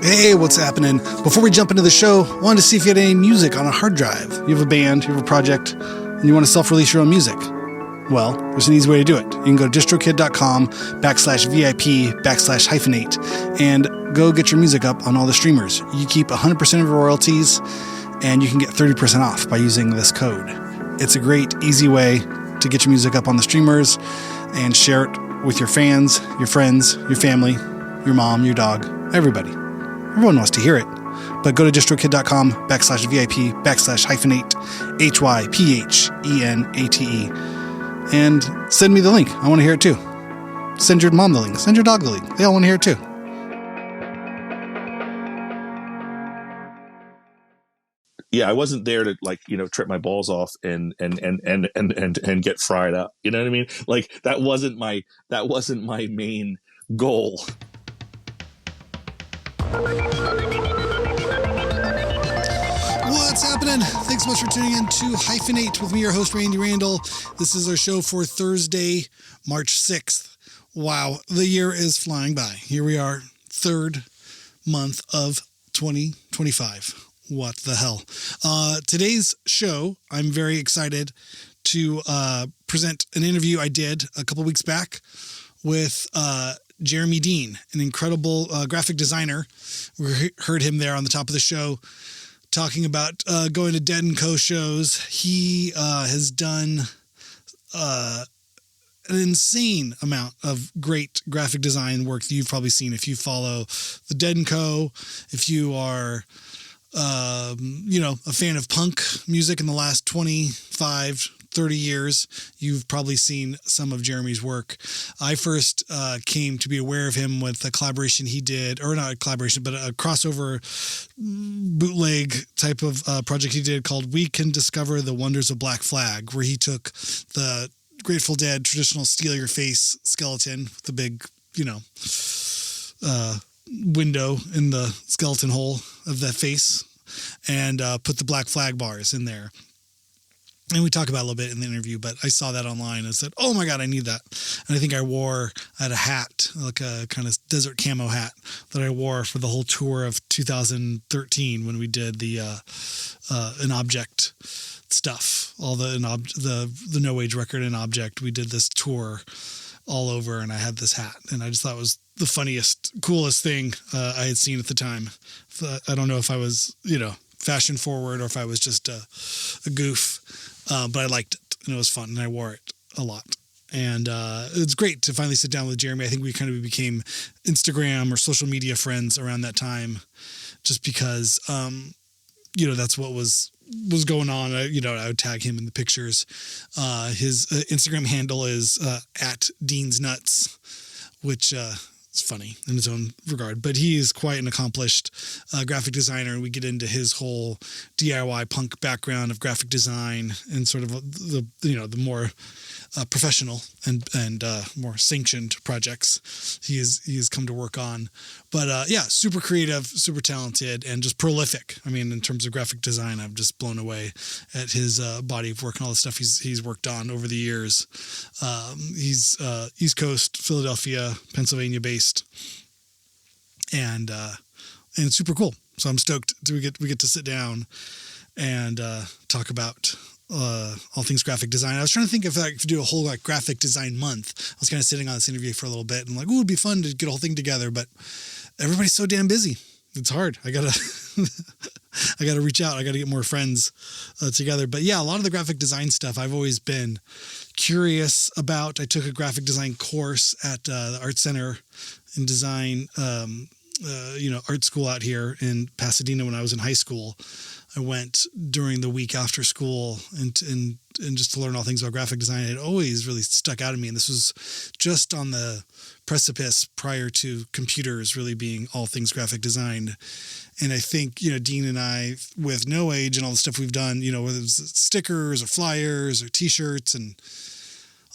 Hey, what's happening? Before we jump into the show, I wanted to see if you had any music on a hard drive. You have a band, you have a project, and you want to self-release your own music. Well, there's an easy way to do it. You can go to distrokid.com/VIP/hyphenate and go get your music up on all the streamers. You keep 100% of your royalties, and you can get 30% off by using this code. It's a great, easy way to get your music up on the streamers and share it with your fans, your friends, your family, your mom, your dog, everybody. Everyone wants to hear it. But go to distrokid.com/VIP/hyphenate, HYPHENATE, and send me the link. I want to hear it too. Send your mom the link. Send your dog the link. They all want to hear it too. Yeah, I wasn't there to trip my balls off and get fried up. You know what I mean? Like that wasn't my main goal. What's happening? Thanks so much for tuning in to Hyphenate with me, your host, Randy Randall. This is our show for Thursday, March 6th. Wow, the year is flying by. Here we are, third month of 2025. What the hell? Today's show, I'm very excited to present an interview I did a couple weeks back with Jeremy Dean, an incredible graphic designer. We heard him there on the top of the show talking about going to Dead & Co. shows. He has done an insane amount of great graphic design work that you've probably seen if you follow the Dead & Co., if you are a fan of punk music in the last 25, 30 years, you've probably seen some of Jeremy's work. I first came to be aware of him with a collaboration he did, or not a collaboration, but a crossover bootleg type of project he did called We Can Discover the Wonders of Black Flag, where he took the Grateful Dead traditional steal your face skeleton with the big, window in the skeleton hole of that face and put the Black Flag bars in there. And we talk about it a little bit in the interview, but I saw that online and said, oh my God, I need that. And I think I had a hat, like a kind of desert camo hat that I wore for the whole tour of 2013 when we did the An Object stuff, all the No Age record and Object. We did this tour all over and I had this hat and I just thought it was the funniest, coolest thing I had seen at the time. I don't know if I was, fashion forward or if I was just a goof. But I liked it and it was fun and I wore it a lot. And it's great to finally sit down with Jeremy. I think we kind of became Instagram or social media friends around that time just because, that's what was going on. I would tag him in the pictures. His Instagram handle is at Dean's Nuts, which it's funny in its own regard, but he is quite an accomplished graphic designer. And we get into his whole DIY punk background of graphic design and sort of the more professional and more sanctioned projects he has come to work on. But super creative, super talented, and just prolific. I mean, in terms of graphic design, I'm just blown away at his body of work and all the stuff he's worked on over the years. He's East Coast, Philadelphia, Pennsylvania based, and it's super cool. So I'm stoked we get to sit down and talk about all things graphic design. I was trying to think if I could do a whole graphic design month. I was kind of sitting on this interview for a little bit and it'd be fun to get a whole thing together, but everybody's so damn busy. It's hard. I gotta reach out. I gotta get more friends together. But yeah, a lot of the graphic design stuff I've always been curious about. I took a graphic design course at the Art Center in Design, art school out here in Pasadena when I was in high school. I went during the week after school and just to learn all things about graphic design. It always really stuck out to me. And this was just on the precipice prior to computers really being all things graphic design. And I think, Dean and I with No Age and all the stuff we've done, whether it's stickers or flyers or t-shirts and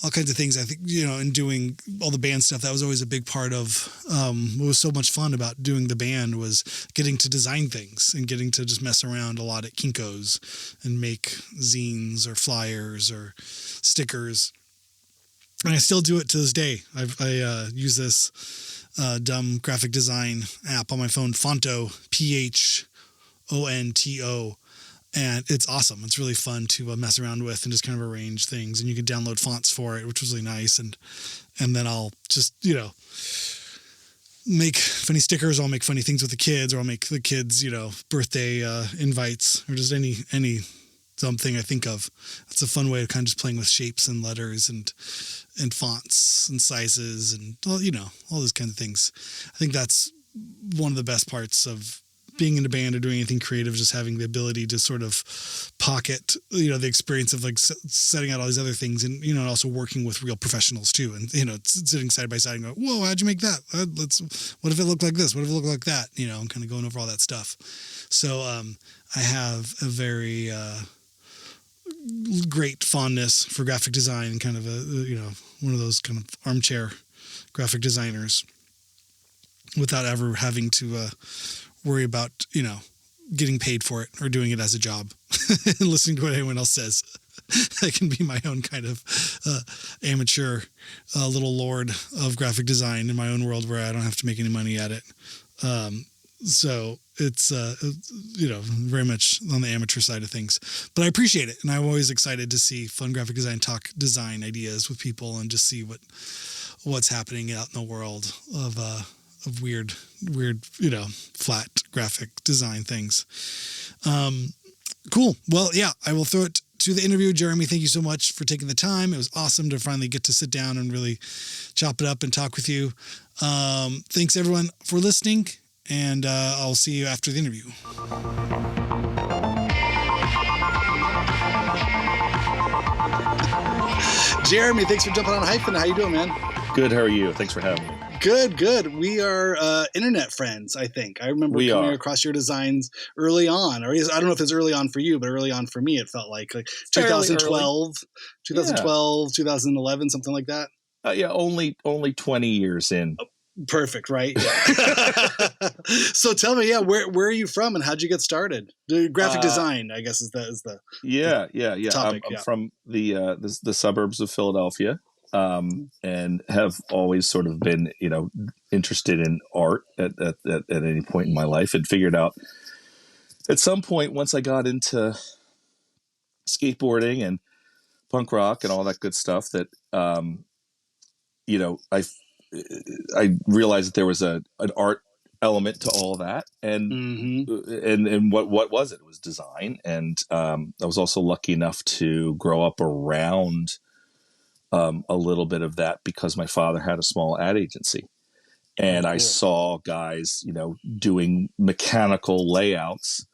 all kinds of things. I think, in doing all the band stuff, that was always a big part of what was so much fun about doing the band was getting to design things and getting to just mess around a lot at Kinko's and make zines or flyers or stickers. And I still do it to this day. I use this dumb graphic design app on my phone, Phonto, Phonto. And it's awesome. It's really fun to mess around with and just kind of arrange things. And you can download fonts for it, which was really nice. And then I'll just, make funny stickers. I'll make funny things with the kids, or I'll make the kids, birthday invites, or just any something I think of. It's a fun way of kind of just playing with shapes and letters and fonts and sizes and all those kinds of things. I think that's one of the best parts of being in a band or doing anything creative, just having the ability to sort of pocket, the experience of like setting out all these other things, and and also working with real professionals too, and sitting side by side and going, "Whoa, how'd you make that? What if it looked like this? What if it looked like that?" And kind of going over all that stuff. So I have a very great fondness for graphic design, and kind of one of those kind of armchair graphic designers, without ever having to worry about, getting paid for it or doing it as a job and listening to what anyone else says. I can be my own kind of amateur little lord of graphic design in my own world, where I don't have to make any money at it. So it's, very much on the amateur side of things, but I appreciate it. And I'm always excited to see fun graphic design, talk design ideas with people, and just see what's happening out in the world of weird, flat graphic design things. Cool. Well, yeah, I will throw it to the interview. Jeremy, thank you so much for taking the time. It was awesome to finally get to sit down and really chop it up and talk with you. Thanks everyone for listening, and I'll see you after the interview. Jeremy, thanks for jumping on Hyphenate. How you doing, man? Good. How are you? Thanks for having me. Good. We are internet friends, I think. I remember coming across your designs early on, or I don't know if it's early on for you, but early on for me, it felt like 2012, 2011, something like that. Yeah, only 20 years in. Oh, perfect, right? Yeah. So tell me, where are you from, and how'd you get started? The graphic design, I guess, is the topic. I'm from the suburbs of Philadelphia. And have always sort of been, interested in art at any point in my life, and figured out at some point, once I got into skateboarding and punk rock and all that good stuff, that, I realized that there was an art element to all that. And, and what was it? It was design. And, I was also lucky enough to grow up around a little bit of that, because my father had a small ad agency, and I saw guys, doing mechanical layouts,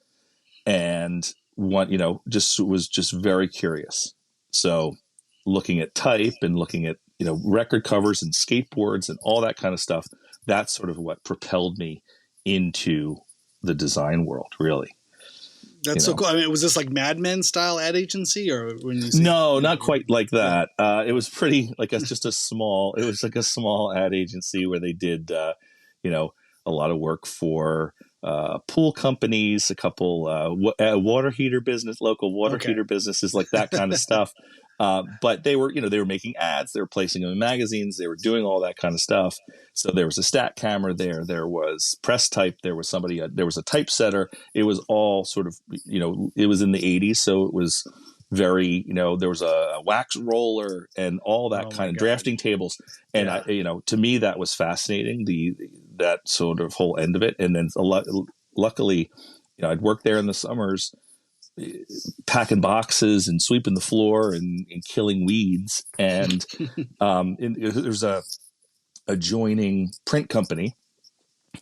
and was just very curious. So looking at type and looking at, record covers and skateboards and all that kind of stuff, that's sort of what propelled me into the design world, really. That's so cool. I mean, was this like Mad Men style ad agency, or when you say— No, not quite like that. It was pretty like it was like a small ad agency where they did, a lot of work for pool companies, a couple water heater local water heater businesses, like that kind of stuff. But they were making ads, they were placing them in magazines, they were doing all that kind of stuff. So there was a stat camera there was press type, there was there was a typesetter. It was all sort of, it was in the 80s. So it was very, there was a wax roller and all that kind of drafting tables. And to me, that was fascinating, that sort of whole end of it. And then luckily, I'd work there in the summers, packing boxes and sweeping the floor and killing weeds. And there's a adjoining print company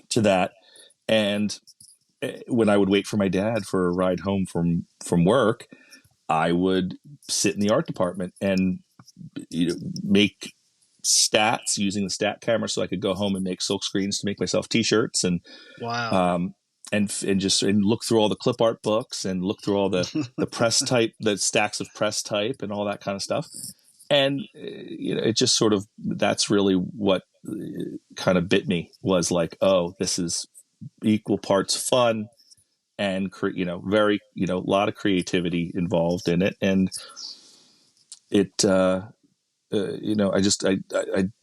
to that. And when I would wait for my dad for a ride home from work, I would sit in the art department and make stats using the stat camera, so I could go home and make silk screens to make myself t-shirts. And and look through all the clip art books and look through all the press type, the stacks of press type and all that kind of stuff. And, it just sort of, that's really what kind of bit me, was like, oh, this is equal parts fun and, very, a lot of creativity involved in it. And it, I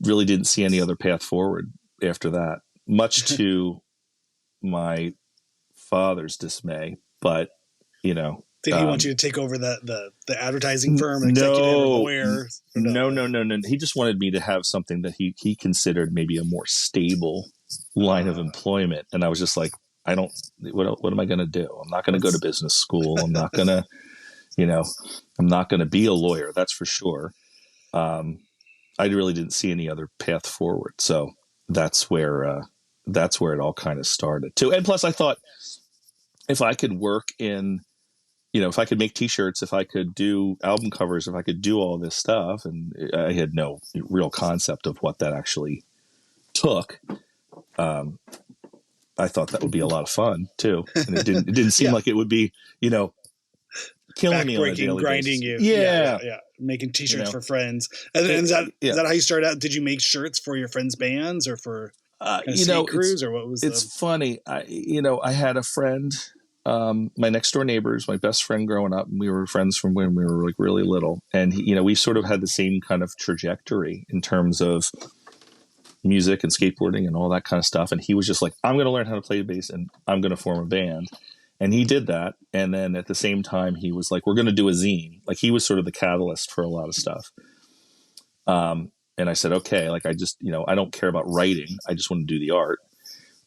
really didn't see any other path forward after that, much to my father's dismay. But, you know, did he want you to take over the advertising firm, executive or lawyer? No. He just wanted me to have something that he considered maybe a more stable line of employment. And I was just like, what am I going to do? I'm not going to go to business school. I'm not going to, I'm not going to be a lawyer. That's for sure. I really didn't see any other path forward. So that's where it all kind of started too. And plus I thought if I could work in, if I could make t-shirts, if I could do album covers, if I could do all this stuff, and I had no real concept of what that actually took. I thought that would be a lot of fun too. And it didn't seem like it would be, killing me on a daily grinding basis. you. Yeah. Making t-shirts for friends. And is that how you started out? Did you make shirts for your friends' bands or for skate crews, or what was it's funny. I had a friend, my next door neighbors, my best friend growing up, and we were friends from when we were like really little. And we sort of had the same kind of trajectory in terms of music and skateboarding and all that kind of stuff. And he was just like, I'm going to learn how to play bass and I'm going to form a band. And he did that. And then at the same time, he was like, we're going to do a zine. Like he was sort of the catalyst for a lot of stuff. And I said, okay, like I just, I don't care about writing. I just want to do the art.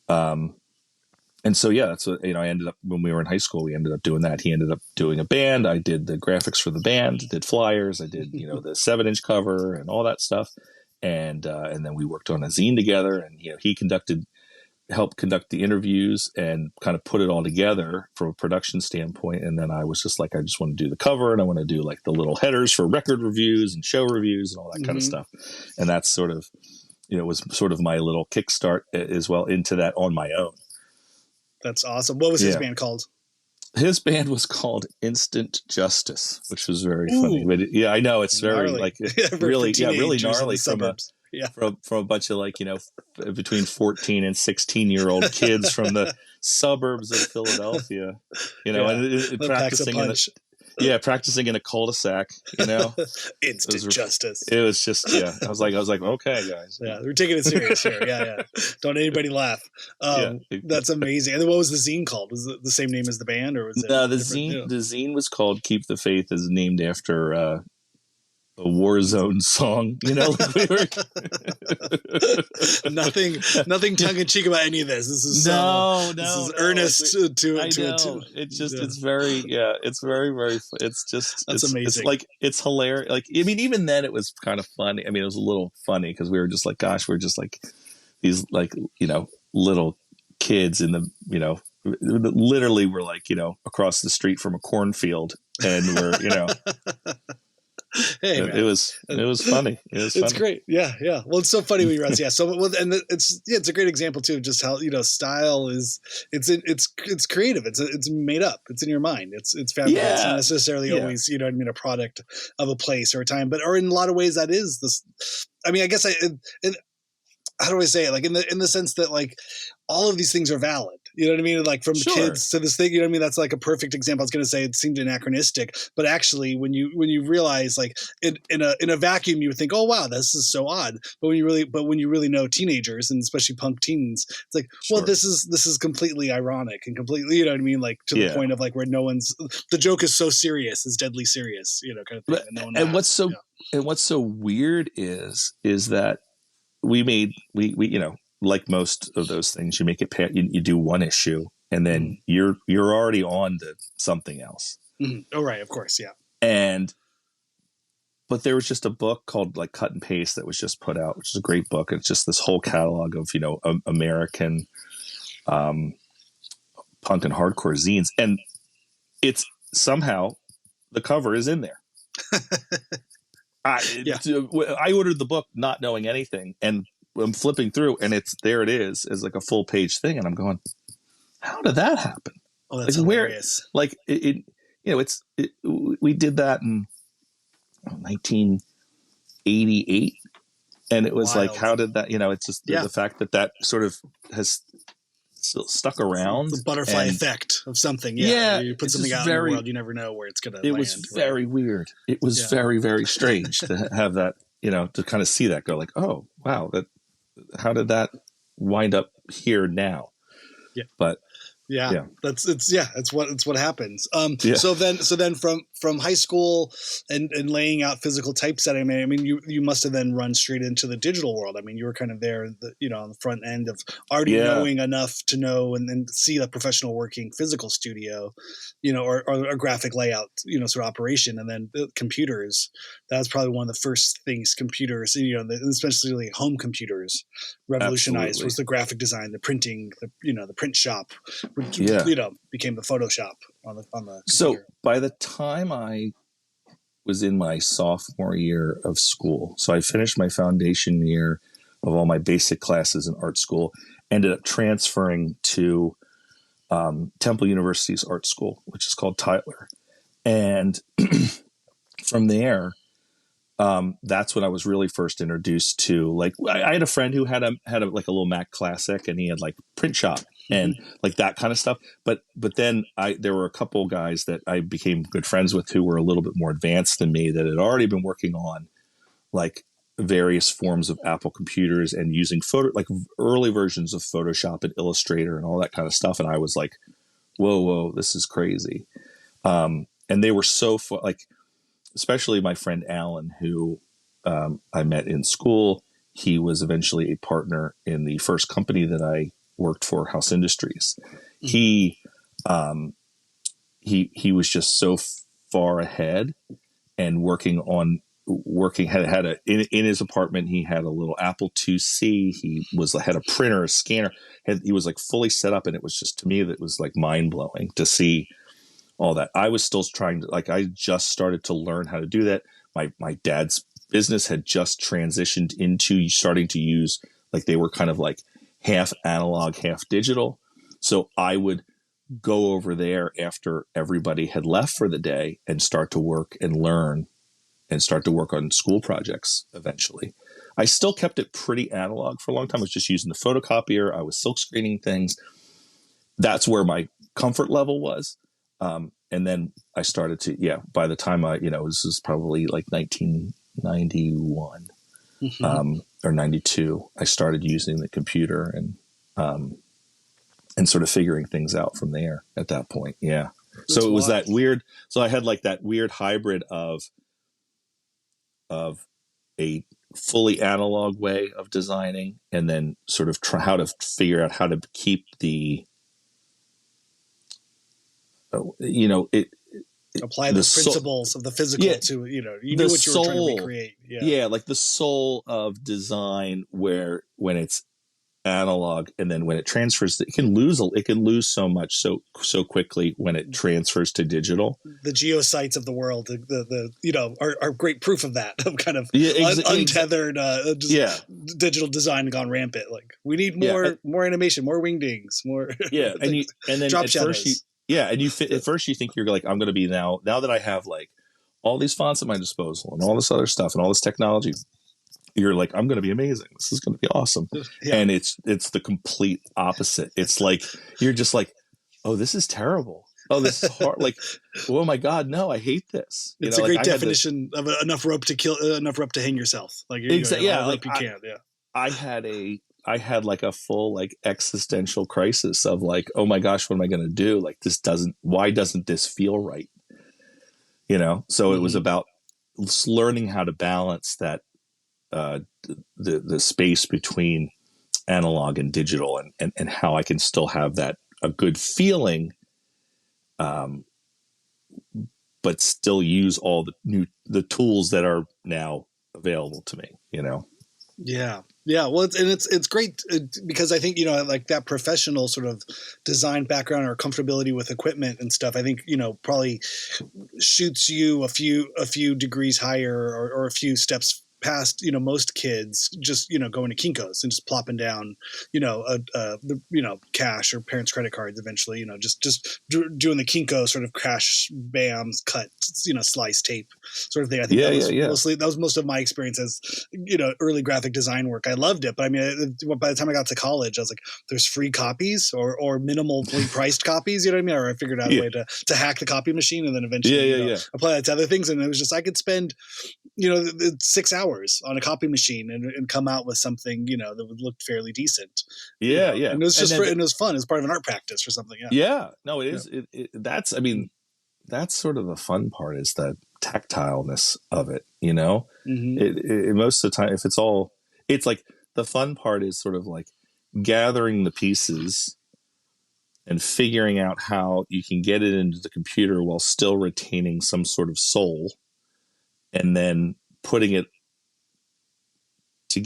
And so, that's what, I ended up, when we were in high school, we ended up doing that. He ended up doing a band. I did the graphics for the band, did flyers. I did, the 7-inch cover and all that stuff. And then we worked on a zine together, and, he helped conduct the interviews and kind of put it all together from a production standpoint. And then I was just like, I just want to do the cover, and I want to do like the little headers for record reviews and show reviews and all that kind of stuff. And that's sort of, was sort of my little kickstart as well into that on my own. That's awesome. What was his band called? His band was called Instant Justice, which was very funny. But I know it's very gnarly. Really gnarly from a bunch of between 14 and 16-year-old kids from the suburbs of Philadelphia, and practicing in a cul-de-sac, Instant Justice. It was just, I was like, okay, guys. Yeah, we're taking it serious here. Yeah. Don't anybody laugh. That's amazing. And then what was the zine called? Was it the same name as the band, or was it? No, the zine was called Keep the Faith, is named after a Warzone song, nothing tongue in cheek about any of this. This is earnest it's very that's amazing. It's hilarious. Like, I mean, even then it was kind of funny. I mean, it was a little funny because we were just like, gosh, we're just like these little kids in the literally we're like across the street from a cornfield, and we're Hey, man. It was funny. It's great. Yeah. Well, it's so funny when you realize, and it's a great example too of just how style is. It's creative. It's made up. It's in your mind. It's fabulous. It's not necessarily always a product of a place or a time, or in a lot of ways that is this. I mean, I guess how do I say it? Like in the sense that like all of these things are valid. You know what I mean? Like from kids to this thing, you know what I mean? That's like a perfect example. I was going to say it seemed anachronistic, but actually when you realize like in a vacuum, you would think, oh wow, this is so odd. But when you really know teenagers, and especially punk teens, it's like, well, this is completely ironic and completely, you know what I mean? Like to the point of like where the joke is so serious, it's deadly serious, kind of thing. And what's so weird is that we like most of those things, you make it you do one issue, and then you're already on to something else. Mm-hmm. Oh, right, of course, yeah. But there was just a book called like Cut and Paste that was just put out, which is a great book. It's just this whole catalog of American punk and hardcore zines, and it's somehow the cover is in there. I ordered the book not knowing anything, and I'm flipping through, and it is as like a full page thing, and I'm going, how did that happen? Oh, that's hilarious. Like we did that in 1988, and it was like, how did that? It's just the fact that sort of has still stuck around. The butterfly effect of something. Yeah, you put something out in the world, you never know where it's going to land. It was very weird. It was very, very strange to have that. To kind of see that go like, oh wow, how did that wind up here now. Yeah. But yeah, it's what happens. Yeah. So then from high school and laying out physical typesetting, I mean, you must have then run straight into the digital world. I mean, you were kind of there, on the front end of already knowing enough to know and then see a professional working physical studio, or a graphic layout, sort of operation, and then the computers. That was probably one of the first things computers, especially home computers, revolutionized. Absolutely. Was the graphic design, the printing, the print shop. Which, became the Photoshop on the computer. So by the time I was in my sophomore year of school, so I finished my foundation year of all my basic classes in art school, ended up transferring to Temple University's art school, which is called Tyler. And from there, that's when I was really first introduced to, like, I had a friend who had a like a little Mac Classic, and he had like print shop and like that kind of stuff. But then there were a couple guys that I became good friends with who were a little bit more advanced than me that had already been working on like various forms of Apple computers and using like early versions of Photoshop and Illustrator and all that kind of stuff. And I was like, whoa, this is crazy. And they were so like, especially my friend Alan, who I met in school. He was eventually a partner in the first company that I worked for, House Industries. He was just so far ahead and had in his apartment. He had a little Apple IIc. He had a printer, a scanner. He was like fully set up, and it was just, to me, that was like mind blowing to see all that. I was still trying to, like, I just started to learn how to do that. My dad's business had just transitioned into starting to use, like, they were kind of like half analog, half digital. So I would go over there after everybody had left for the day and start to work and learn and start to work on school projects eventually. I still kept it pretty analog for a long time. I was just using the photocopier. I was silk screening things. That's where my comfort level was. And then I started to, by the time this was probably like 1991 or 92, I started using the computer and sort of figuring things out from there at that point. Yeah. So it was that weird. So I had like that weird hybrid of a fully analog way of designing, and then sort of how to figure out how to keep the, apply the principles of the physical to, you knew what you were trying to recreate. Yeah. Like the soul of design, where when it's analog and then when it transfers, it can lose so much so quickly when it transfers to digital. The geosites of the world, are great proof of that, of kind of untethered, digital design gone rampant. Like, we need more animation, more wingdings, more and then drop at shadows. First at first you think you're like, I'm going to be now that I have like all these fonts at my disposal and all this other stuff and all this technology, you're like, I'm going to be amazing. This is going to be awesome. Yeah. And it's the complete opposite. It's like, you're just like, oh, this is terrible. Oh, this is hard. Like, oh my God, no, I hate this. It's a great definition of enough rope to hang yourself. Like, exactly. Yeah. Like you can. Yeah. I had like a full like existential crisis of like, oh my gosh, what am I going to do? Like, why doesn't this feel right? So it was about learning how to balance that, the space between analog and digital, and how I can still have that a good feeling, but still use all the tools that are now available to me. Yeah. Well, it's great because I think, like that professional sort of design background or comfortability with equipment and stuff, I think, probably shoots you a few degrees higher or a few steps past, most kids just, going to Kinko's and just plopping down, cash or parents' credit cards eventually, just doing the Kinko sort of crash, bam, cut, slice tape sort of thing. I think that was most of my experience as, early graphic design work. I loved it. But I mean, by the time I got to college, I was like, there's free copies or minimally priced copies, you know what I mean? Or I figured out a way to hack the copy machine and then eventually apply that to other things. And it was just, I could spend, it's 6 hours on a copy machine and come out with something, that would look fairly decent. Yeah. Yeah. And it was just and it was fun. It was part of an art practice or something. Yeah. Yeah. No, it is. That's, I mean, that's sort of the fun part, is the tactileness of it, Mm-hmm. most of the time, if it's like the fun part is sort of like gathering the pieces and figuring out how you can get it into the computer while still retaining some sort of soul, and then putting it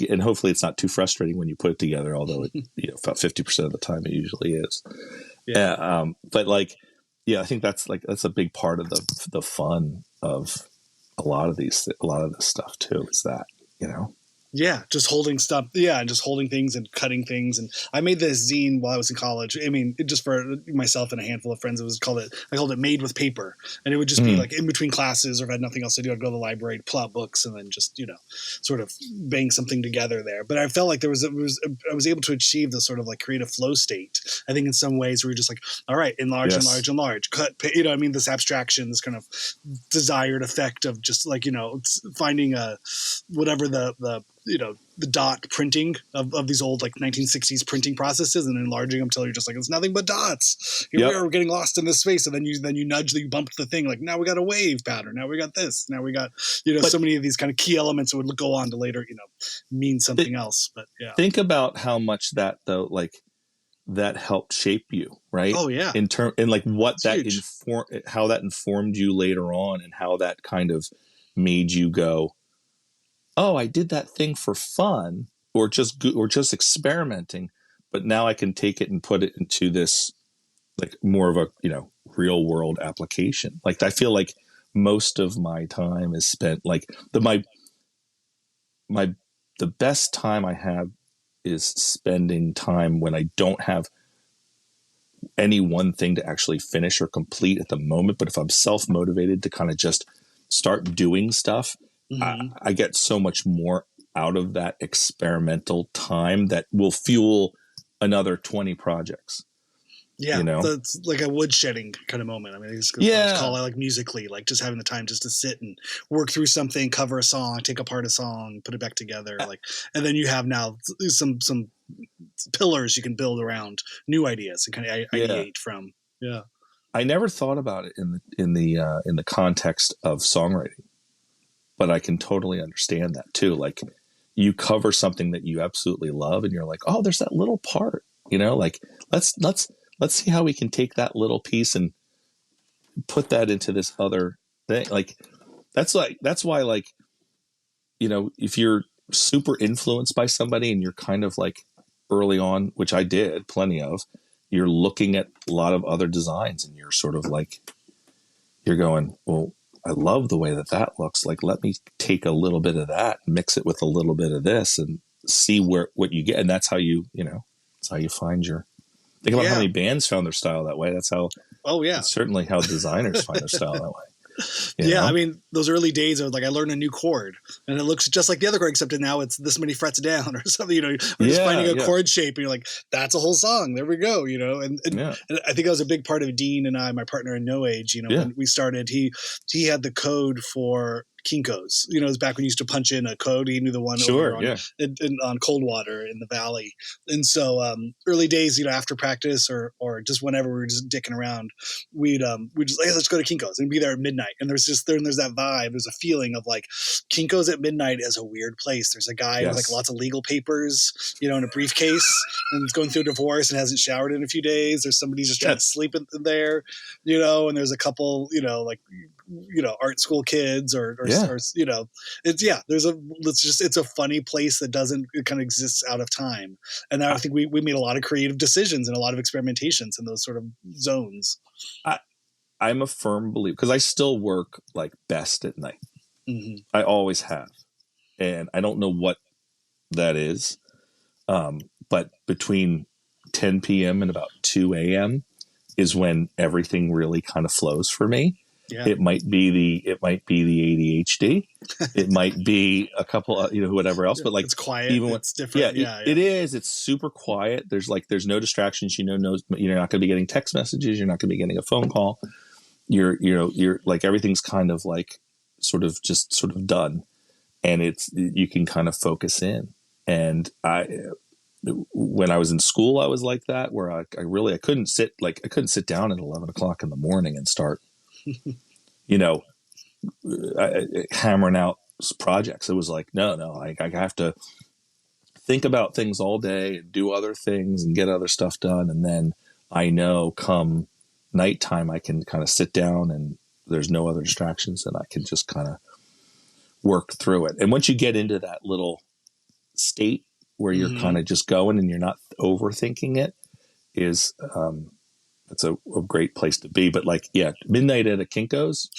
and hopefully it's not too frustrating when you put it together, although it, about 50% of the time it usually is. Yeah. But like, yeah, I think that's a big part of the fun of a lot of this stuff too, is that, Yeah, just holding stuff. Yeah, and just holding things and cutting things. And I made this zine while I was in college. I mean, just for myself and a handful of friends. I called it Made with Paper. And it would just be like in between classes, or if I had nothing else to do, I'd go to the library, pull out books, and then just, sort of bang something together there. But I felt like I was able to achieve this sort of like creative flow state. I think in some ways where you're just like, all right, enlarge, enlarge, cut, this abstraction, this kind of desired effect of just like, finding whatever the dot printing of these old like 1960s printing processes, and enlarging them until you're just like, it's nothing but dots. Here we are, we're getting lost in this space, and then you nudge, you bump the thing, like now we got a wave pattern, now we got this, now we got so many of these kind of key elements that would go on to later mean something else. But yeah, think about how much that though, like that helped shape you, right? Oh yeah, and like what how that informed you later on, and how that kind of made you go, oh, I did that thing for fun, or just experimenting, but now I can take it and put it into this like more of a real world application. Like I feel like most of my time is spent like the best time I have is spending time when I don't have any one thing to actually finish or complete at the moment, but if I'm self-motivated to kind of just start doing stuff, I get so much more out of that experimental time that will fuel another 20 projects. Yeah, that's like a woodshedding kind of moment. I mean, it's call it like musically, like just having the time just to sit and work through something, cover a song, take apart a song, put it back together, and then you have now some pillars you can build around new ideas and kind of ideate from. Yeah, I never thought about it in the context of songwriting, but I can totally understand that too. Like you cover something that you absolutely love, and you're like, oh, there's that little part, like let's see how we can take that little piece and put that into this other thing. Like that's why like, if you're super influenced by somebody and you're kind of like early on, which I did plenty of, you're looking at a lot of other designs and you're sort of like, you're going, well, I love the way that looks. Like, let me take a little bit of that, mix it with a little bit of this, and see what you get. And that's how that's how you find your. Think about how many bands found their style that way. That's how. Oh yeah, that's certainly how designers find their style that way. I mean, those early days, I was like, I learned a new chord, and it looks just like the other chord, except now it's this many frets down or something. Or just finding a chord shape, and you're like, that's a whole song. There we go. And I think that was a big part of Dean and I, my partner in No Age. When we started, he had the code for Kinko's. It was back when you used to punch in a code. He knew the one on Coldwater in the Valley. And so early days, after practice or just whenever we were just dicking around, we'd just like, hey, let's go to Kinko's and be there at midnight. And there's that vibe. There's a feeling of like Kinko's at midnight is a weird place. There's a guy with like lots of legal papers, in a briefcase, and he's going through a divorce and hasn't showered in a few days. There's somebody just trying to sleep in there, and there's a couple, art school kids or it's a funny place that it kind of exists out of time. And I think we made a lot of creative decisions and a lot of experimentations in those sort of zones. I'm a firm believer, because I still work like best at night. Mm-hmm. I always have. And I don't know what that is. But between 10 p.m. and about 2 a.m. is when everything really kind of flows for me. Yeah. It might be the ADHD. It might be a couple of, whatever else, but like it's quiet. Even when it's different. It is. It's super quiet. There's no distractions. You're not going to be getting text messages. You're not going to be getting a phone call. You're like, everything's kind of like sort of done. and you can kind of focus in. And when I was in school, I was like that, where I couldn't sit down at 11 o'clock in the morning and start, hammering out projects. It was like, no, I have to think about things all day and do other things and get other stuff done. And then I know come nighttime, I can kind of sit down and there's no other distractions and I can just kind of work through it. And once you get into that little state where you're kind of just going and you're not overthinking it, it's a great place to be. But midnight at a Kinko's.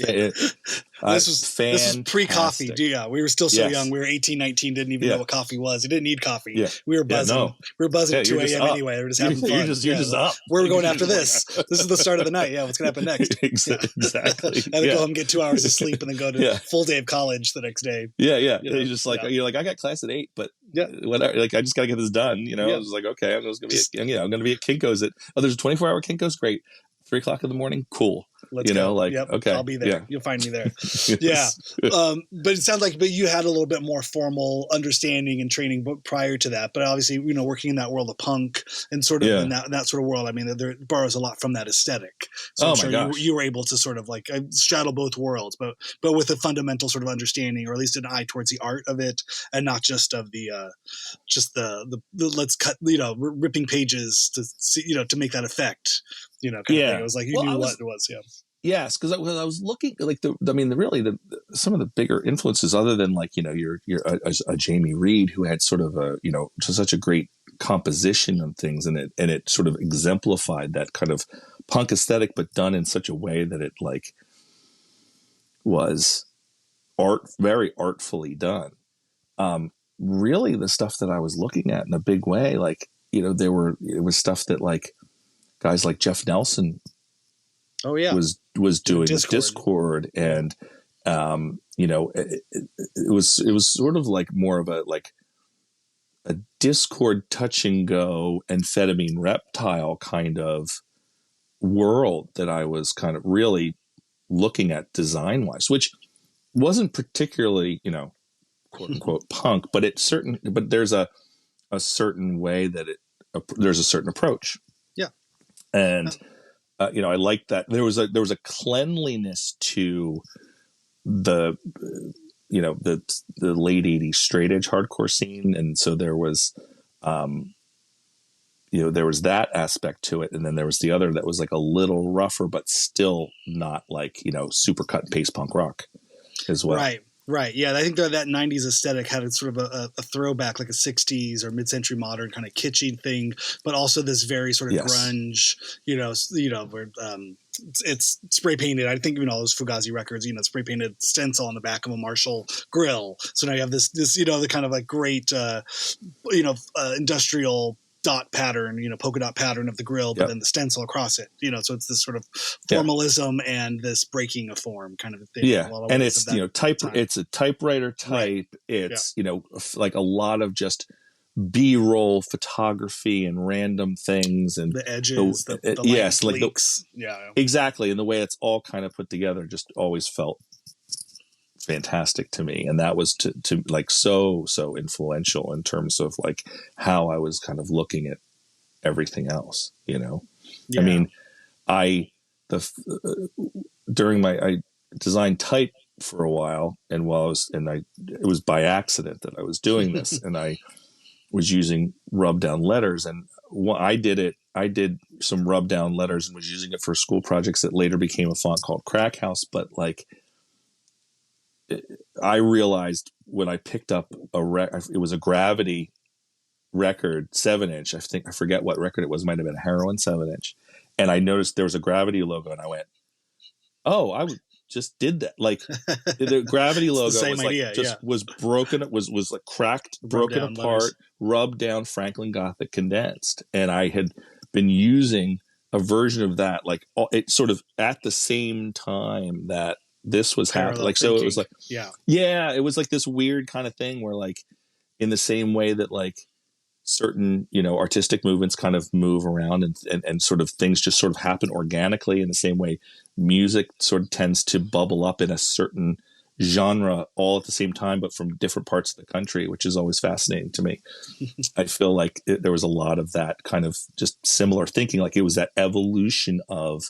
This was pre-coffee. Yeah, we were still so young. We were 18, 19, didn't even know what coffee was. We didn't need coffee. Yeah. We were buzzing. We were buzzing at 2 a.m. anyway. We were just having fun. You're just up. Where are we going after this? This is the start of the night. Yeah, what's going to happen next? Exactly. And then go home and get 2 hours of sleep and then go to a full day of college the next day. Yeah. You're just like, I got class at 8, but whatever. Like, I just got to get this done. I was like, okay, I'm going to be at Kinko's there's a 24-hour Kinko's. Great. 3 o'clock in the morning. Cool. Let's go. Okay, I'll be there. Yeah. You'll find me there. But it sounds like, you had a little bit more formal understanding and training prior to that. But obviously, working in that world of punk and sort of in that sort of world, I mean, there borrows a lot from that aesthetic. So I'm sure you were able to sort of straddle both worlds, but with a fundamental sort of understanding, or at least an eye towards the art of it, and not just of the let's cut, ripping pages to see, to make that effect. Kind of thing. It was like you knew what it was. Yeah. Yes, because I was looking some of the bigger influences, other than you're a Jamie Reed, who had sort of such a great composition of things, and it sort of exemplified that kind of punk aesthetic, but done in such a way that it was very artfully done. Really, the stuff that I was looking at in a big way, it was stuff that guys like Jeff Nelson was doing Discord, and it was sort of more of a Discord touch and go amphetamine reptile kind of world that I was kind of really looking at design wise, which wasn't particularly quote unquote punk, but there's a certain way that there's a certain approach. And, I like that there was a cleanliness to the late 80s straight edge hardcore scene. And so there was, there was that aspect to it. And then there was the other that was a little rougher, but still not super cut and paste punk rock as well. Right. Yeah. I think that 90s aesthetic had a sort of a throwback, like a 60s or mid-century modern kind of kitschy thing, but also this very sort of grunge, where it's spray painted. I think all those Fugazi records, spray painted stencil on the back of a Marshall grill. So now you have this the kind of great, industrial dot pattern, polka dot pattern of the grill, but then the stencil across it, so it's this sort of formalism and this breaking of form kind of a thing. Yeah. And it's, it's a typewriter type. Right. It's, a lot of just B-roll photography and random things and the edges, the exactly. And the way it's all kind of put together just always felt fantastic to me, and that was to so influential in terms of how I was kind of looking at everything else. I mean, I designed type for a while, and it was by accident that I was doing this, and I was using rub down letters, and I did some rub down letters and was using it for school projects that later became a font called Crack House, but I realized when I picked up it was a Gravity record, 7-inch. I forget what record it was. It might have been a Heroin 7-inch. And I noticed there was a Gravity logo, and I went, "Oh, I just did that." The Gravity logo was broken. It was cracked, broken apart, rubbed down, Franklin Gothic condensed. And I had been using a version of that, it sort of at the same time that this was happening. So it was it was this weird kind of thing where in the same way that certain artistic movements kind of move around and sort of things just sort of happen organically, in the same way music sort of tends to bubble up in a certain genre all at the same time, but from different parts of the country, which is always fascinating to me. I feel like there was a lot of that kind of just similar thinking, like it was that evolution of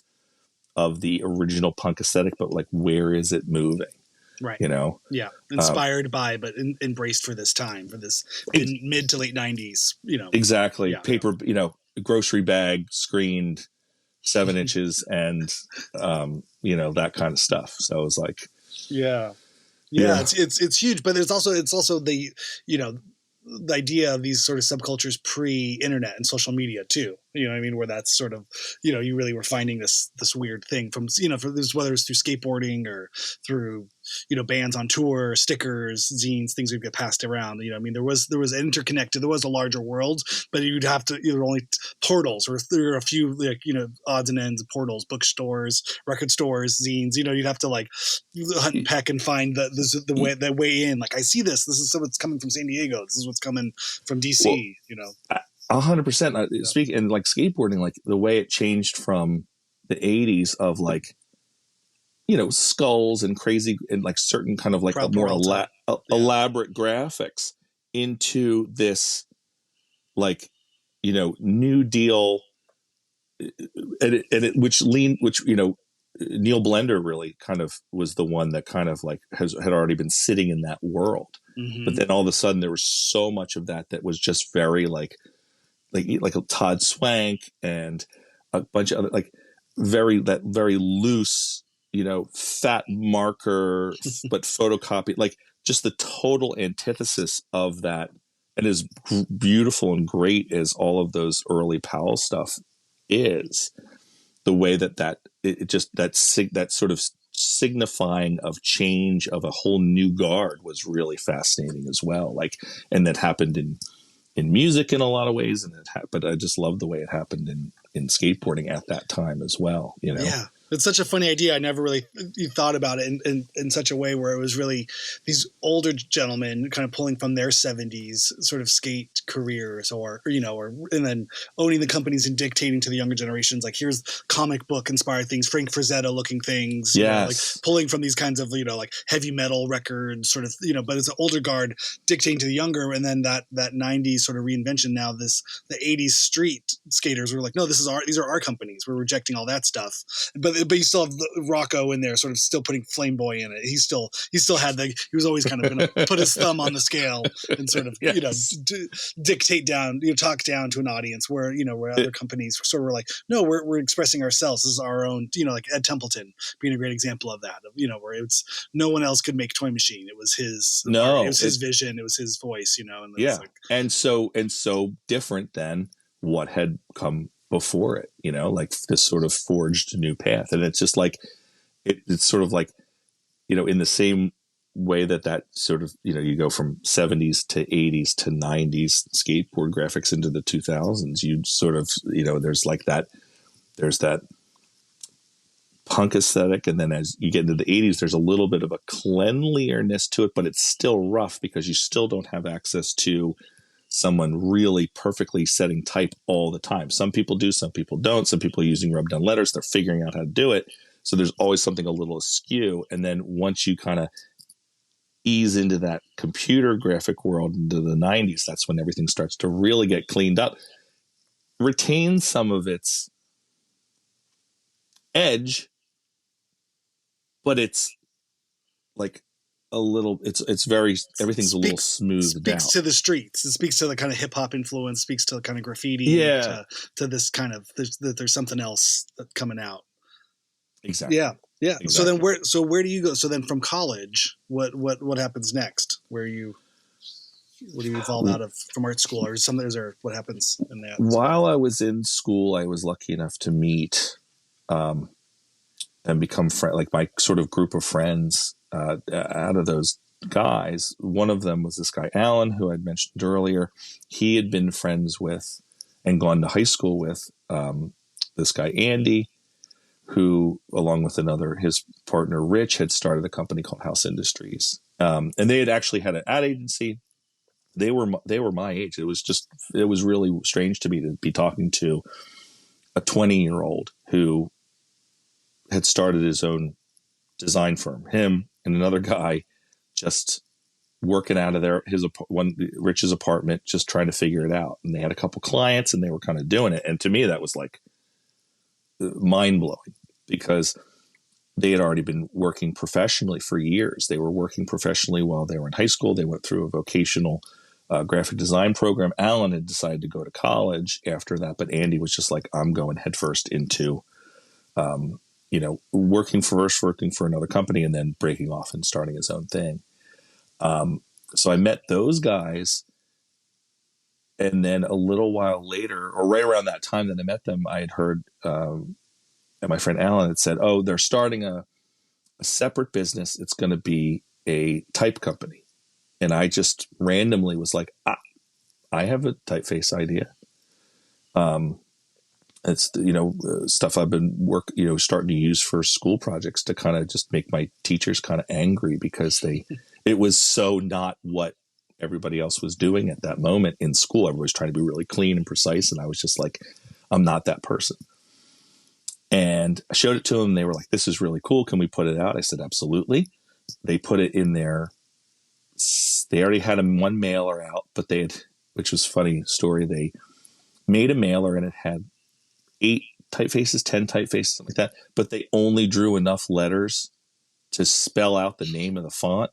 the original punk aesthetic, but like, where is it moving? Right. You know? Yeah. Inspired by, but embraced for this time, for this mid to late 90s, you know. Exactly. Yeah, Paper, you know, grocery bag screened 7 inches and, you know, that kind of stuff. So it was like, yeah. Yeah. It's huge, but it's also the, you know, the idea of these sort of subcultures pre-internet and social media too. You know what I mean? Where that's sort of, you know, you really were finding this weird thing from, you know, for this, whether it's through skateboarding or through, you know, bands on tour, stickers, zines, things would get passed around. You know, I mean, there was interconnected, there was a larger world, but you'd have to, there were only portals, or there were a few, like, you know, odds and ends of portals, bookstores, record stores, zines. You know, you'd have to like hunt and peck and find the way in. Like, I see this is what's coming from San Diego. This is what's coming from DC. Well, you know. 100%. Speaking and like skateboarding, like the way it changed from the 80s of like, you know, skulls and crazy and like certain kind of like a more elaborate graphics into this like, you know, New Deal, which you know, Neil Blender really kind of was the one that kind of like had already been sitting in that world. Mm-hmm. But then all of a sudden there was so much of that was just very like a Todd Swank and a bunch of other like very loose, you know, fat marker, but photocopied, like just the total antithesis of that. And as beautiful and great as all of those early Powell stuff is, the way that sort of signifying of change of a whole new guard was really fascinating as well. Like, and that happened in music in a lot of ways, but I just love the way it happened in skateboarding at that time as well. You know, yeah, it's such a funny idea. I never really thought about it in such a way where it was really these older gentlemen kind of pulling from their 70s sort of skate careers, or you know, and then owning the companies and dictating to the younger generations. Like, here's comic book inspired things, Frank Frazetta looking things. Yes. You know, like pulling from these kinds of, you know, like heavy metal records, sort of, you know. But it's an older guard dictating to the younger, and then that 90s sort of reinvention. Now the 80s street skaters were like, no, these are our companies. We're rejecting all that stuff. But you still have Rocco in there, sort of still putting Flame Boy in it. He still had he was always kind of going to put his thumb on the scale and sort of, yes, you know, dictate down, you know, talk down to an audience, where, you know, where other companies sort of were like, no, we're expressing ourselves. This is our own, you know, like Ed Templeton being a great example of that, you know, where it's no one else could make Toy Machine. It was his, it was his vision. It was his voice, you know. And yeah. Like, and so different than what had come before it, you know, like this sort of forged new path. And it's just like, it's sort of like, you know, in the same way that sort of, you know, you go from 70s to 80s to 90s skateboard graphics into the 2000s, you sort of, you know, there's that punk aesthetic. And then as you get into the 80s, there's a little bit of a cleanliness to it, but it's still rough because you still don't have access to someone really perfectly setting type all the time. Some people do, some people don't. Some people are using rub down letters. They're figuring out how to do it. So there's always something a little askew. And then once you kind of ease into that computer graphic world into the 90s, that's when everything starts to really get cleaned up. Retain some of its edge, but it's like a little, it's very, everything's a little smoothed out. Speaks to the streets. It speaks to the kind of hip hop influence, speaks to the kind of graffiti, to this kind of, there's something else that's coming out. Exactly. Yeah. Yeah. Exactly. So where do you go? So then from college, what happens next? What do you evolve out of from art school, or what happens in that? While I was in school, I was lucky enough to meet, and become like my sort of group of friends. Out of those guys, one of them was this guy, Alan, who I'd mentioned earlier. He had been friends with and gone to high school with this guy, Andy, who, along with his partner, Rich, had started a company called House Industries. And they had actually had an ad agency. They were my age. It was really strange to me to be talking to a 20-year-old who had started his own design firm. Him, and another guy just working out of Rich's apartment, just trying to figure it out. And they had a couple clients and they were kind of doing it. And to me, that was like mind blowing, because they had already been working professionally for years. They were working professionally while they were in high school. They went through a vocational graphic design program. Alan had decided to go to college after that, but Andy was just like, I'm going headfirst into, working for another company and then breaking off and starting his own thing. So I met those guys. And then a little while later, or right around that time that I met them, I had heard, and my friend Alan had said, oh, they're starting a separate business. It's going to be a type company. And I just randomly was like, I have a typeface idea. It's, stuff I've been starting to use for school projects to kind of just make my teachers kind of angry, because it was so not what everybody else was doing at that moment in school. Everybody was trying to be really clean and precise. And I was just like, I'm not that person. And I showed it to them. They were like, this is really cool. Can we put it out? I said, absolutely. They put it in there. They already had one mailer out, but which was a funny story. They made a mailer and it had 8 typefaces, 10 typefaces, something like that. But they only drew enough letters to spell out the name of the font,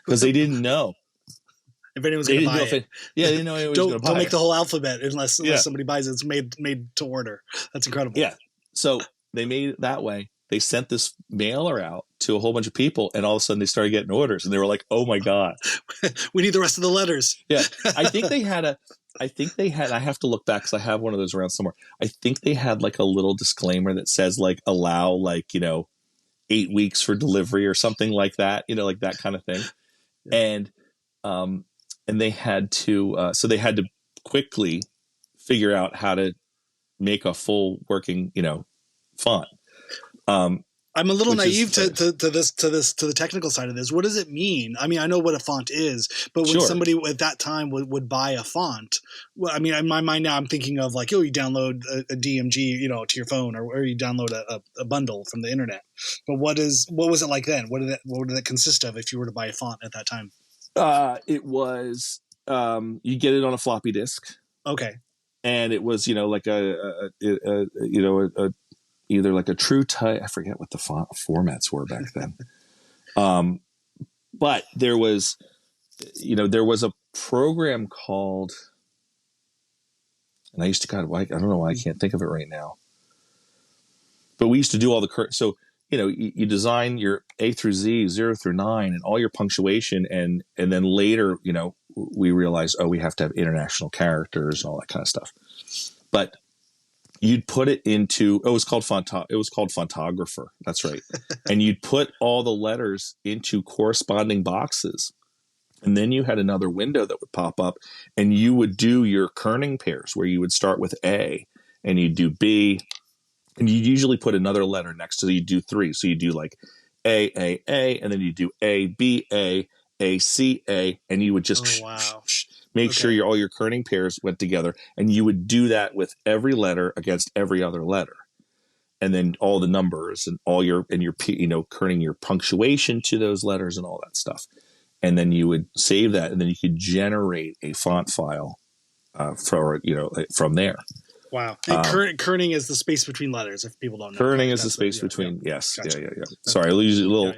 because they didn't know if anyone's going to buy it. They didn't know anyone was going to buy it. Don't make the whole alphabet unless somebody buys it. It's made to order. That's incredible. Yeah. So they made it that way. They sent this mailer out to a whole bunch of people, and all of a sudden they started getting orders, and they were like, oh my God. We need the rest of the letters. Yeah. I think they had, I have to look back because I have one of those around somewhere. I think they had like a little disclaimer that says like, allow 8 weeks for delivery or something like that, like that kind of thing. Yeah. And they had to, so they had to quickly figure out how to make a full working, font. I'm a little naive to the technical side of this. What does it mean? I mean, I know what a font is, but when somebody at that time would buy a font, well, I mean, in my mind now, I'm thinking of like, you download a DMG, to your phone, or you download a bundle from the internet. But what was it like then? What did that consist of if you were to buy a font at that time? It was you get it on a floppy disk. Okay. And it was like either like a true type. I forget what the font formats were back then. But there was a program called, and I used to I don't know why I can't think of it right now. But we used to do all the so you design your A through Z, 0 through 9, and all your punctuation, and then later, we realized, we have to have international characters and all that kind of stuff. But you'd put it into, it was called Fontographer. That's right. And you'd put all the letters into corresponding boxes. And then you had another window that would pop up, and you would do your kerning pairs, where you would start with A and you'd do B, and you usually put another letter next to, you do 3. So you do like A, and then you do A, B, A, C, A, and you would just make sure all your kerning pairs went together. And you would do that with every letter against every other letter. And then all the numbers and kerning your punctuation to those letters and all that stuff. And then you would save that, and then you could generate a font file from there. Wow. And kerning is the space between letters, if people don't know. Kerning is the space between, yes. Gotcha. Yeah. Sorry, I lose a little,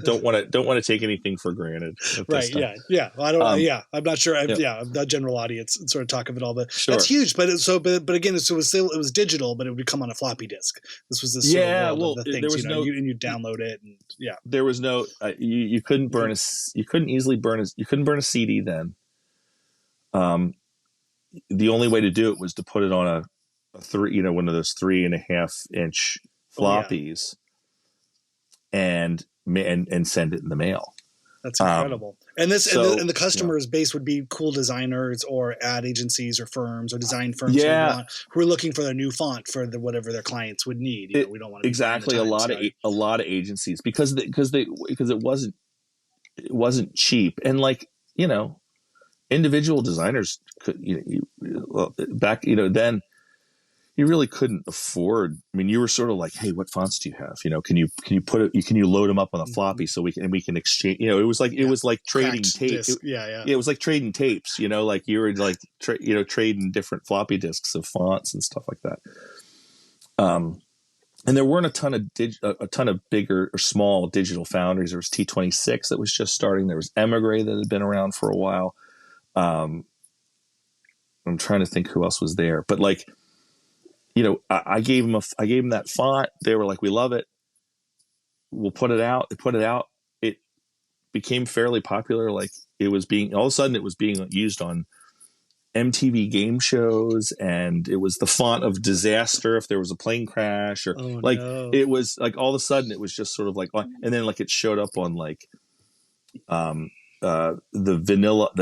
don't want to take anything for granted. Right, yeah. Well, I don't, I'm not sure. I'm not general audience sort of talk of it all, but that's huge. But again, it was digital, but it would come on a floppy disk. This was this world of the things, there was and you download it, and there was no, you couldn't burn you couldn't burn a CD then. The only way to do it was to put it on a one of those 3.5 inch floppies, and send it in the mail. That's incredible. And the customer's base would be cool designers or ad agencies or firms or design firms who are looking for their new font for whatever their clients would need. We don't want to exactly a lot of agencies because it wasn't cheap, and individual designers could, back, then, you really couldn't afford. I mean, you were sort of like, hey, what fonts do you have? Can you put it? Can you load them up on a floppy so we can exchange? It was like trading tape. It was like trading tapes. Like you were like trading different floppy disks of fonts and stuff like that. And there weren't a ton of bigger or small digital foundries. There was T26 that was just starting. There was Emigre that had been around for a while. I'm trying to think who else was there, but like, I gave them that font. They were like, we love it. We'll put it out. They put it out. It became fairly popular. Like all of a sudden it was being used on MTV game shows, and it was the font of disaster if there was a plane crash or it was like all of a sudden it was just sort of like, and then like it showed up on like the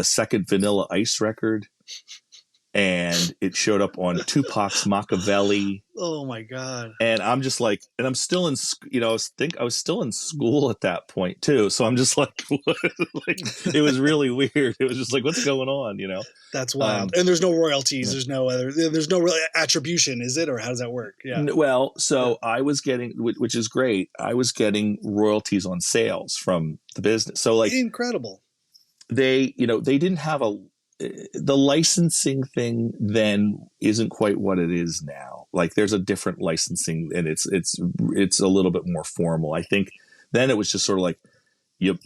second Vanilla Ice record. And it showed up on Tupac's Machiavelli. Oh my God! And I'm just like, and I'm still in, I was still in school at that point too. So I'm just like, what? Like, it was really weird. It was just like, what's going on? That's wild. And there's no royalties. Yeah. There's no real attribution, is it, or how does that work? Yeah. Well, so I was getting, which is great. I was getting royalties on sales from the business. So like, incredible. They didn't have the licensing thing then isn't quite what it is now. Like there's a different licensing, and it's a little bit more formal. I think then it was just sort of like, you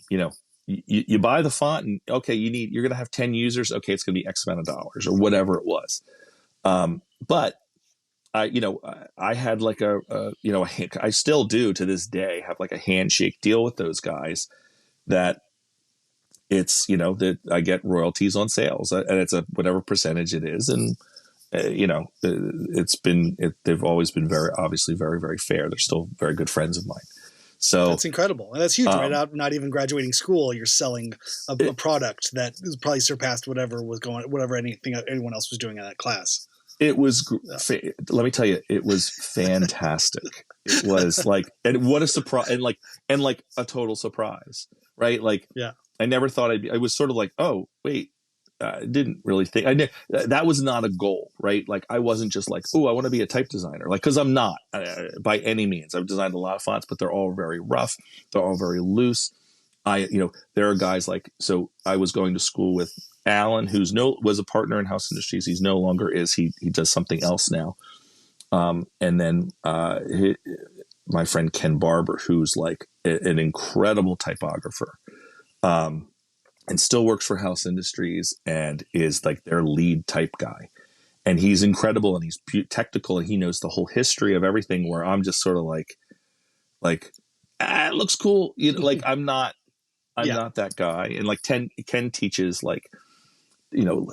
buy the font and okay, you're going to have 10 users. Okay. It's going to be X amount of dollars or whatever it was. But I had like I still do to this day have like a handshake deal with those guys that it's, that I get royalties on sales, and it's a whatever percentage it is. And, they've always been obviously very, very fair. They're still very good friends of mine. So that's incredible. And that's huge, right? Not even graduating school, you're selling a product that probably surpassed whatever anyone else was doing in that class. It was, let me tell you, it was fantastic. It was like, and what a surprise, and like a total surprise, right? Like, yeah. I never thought I was sort of like, oh, wait, I didn't really think that was not a goal, right? Like I wasn't just like, oh, I want to be a type designer. Like, cause I'm not by any means. I've designed a lot of fonts, but they're all very rough. They're all very loose. There are guys like, so I was going to school with Alan, was a partner in House Industries. He's no longer is. He does something else now. And then my friend Ken Barber, who's like an incredible typographer, and still works for House Industries and is like their lead type guy. And he's incredible and he's technical and he knows the whole history of everything, where I'm just sort of like, it looks cool. Like I'm not that guy. And like Ken teaches like,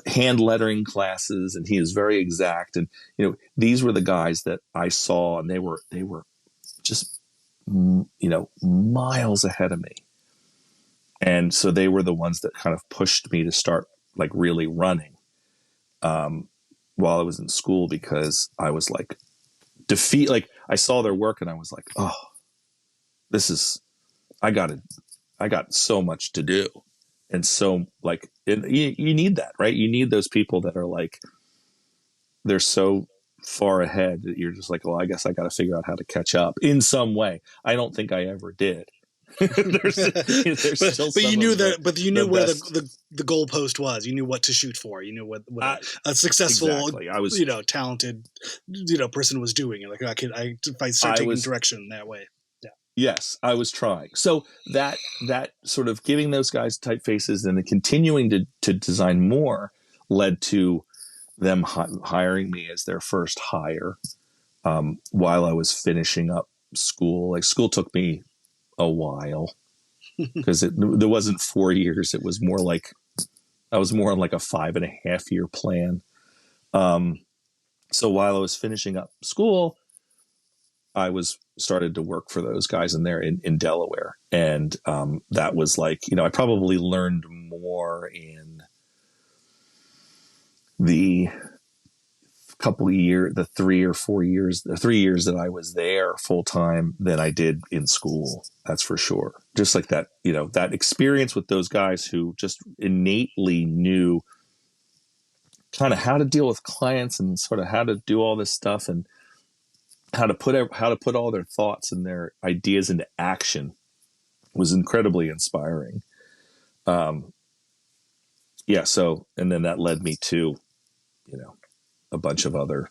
hand lettering classes, and he is very exact. And, these were the guys that I saw, and they were just, miles ahead of me. And so they were the ones that kind of pushed me to start like really running, while I was in school, because I was like like I saw their work and I was like, oh, I got so much to do. And so like, you need that, right? You need those people that are like, they're so far ahead that you're just like, well, I guess I got to figure out how to catch up in some way. I don't think I ever did. There's but you knew that, but you knew where the goalpost was. You knew what to shoot for. You knew what a successful, exactly. I was, talented, person was doing. Like if I start taking direction that way. Yeah. Yes, I was trying. So that sort of giving those guys typefaces and then continuing to design more led to them hiring me as their first hire, while I was finishing up school. Like school took me a while because there wasn't 4 years. It was more like I was more on like a 5.5 year plan. So while I was finishing up school, I started to work for those guys in there in Delaware. And that was like, I probably learned more in the couple of years, the 3 years that I was there full time than I did in school. That's for sure. Just like that, that experience with those guys who just innately knew kind of how to deal with clients and sort of how to do all this stuff and how to put all their thoughts and their ideas into action was incredibly inspiring. Yeah. So, and then that led me to, a bunch of other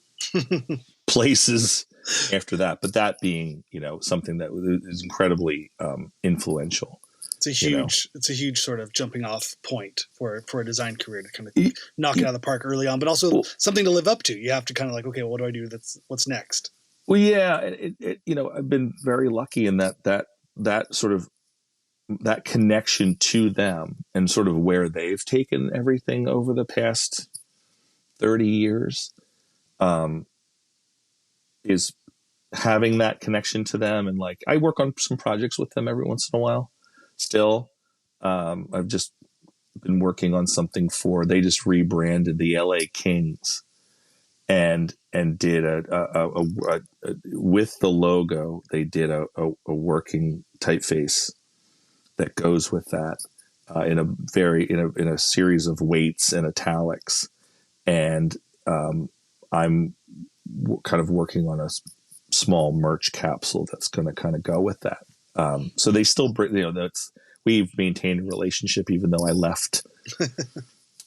places after that, but that being, something that is incredibly influential. It's a huge sort of jumping off point for a design career to kind of knock it out of the park early on, but also something to live up to. You have to kind of like, okay, what do I do? What's next? Well, yeah, I've been very lucky in that sort of that connection to them and sort of where they've taken everything over the past 30 years, is having that connection to them. And like, I work on some projects with them every once in a while still. I've just been working on something they just rebranded the LA Kings and did a with the logo, they did a working typeface that goes with that, in a series of weights and italics. And I'm kind of working on a small merch capsule that's going to kind of go with that. So they still bring, we've maintained a relationship even though I left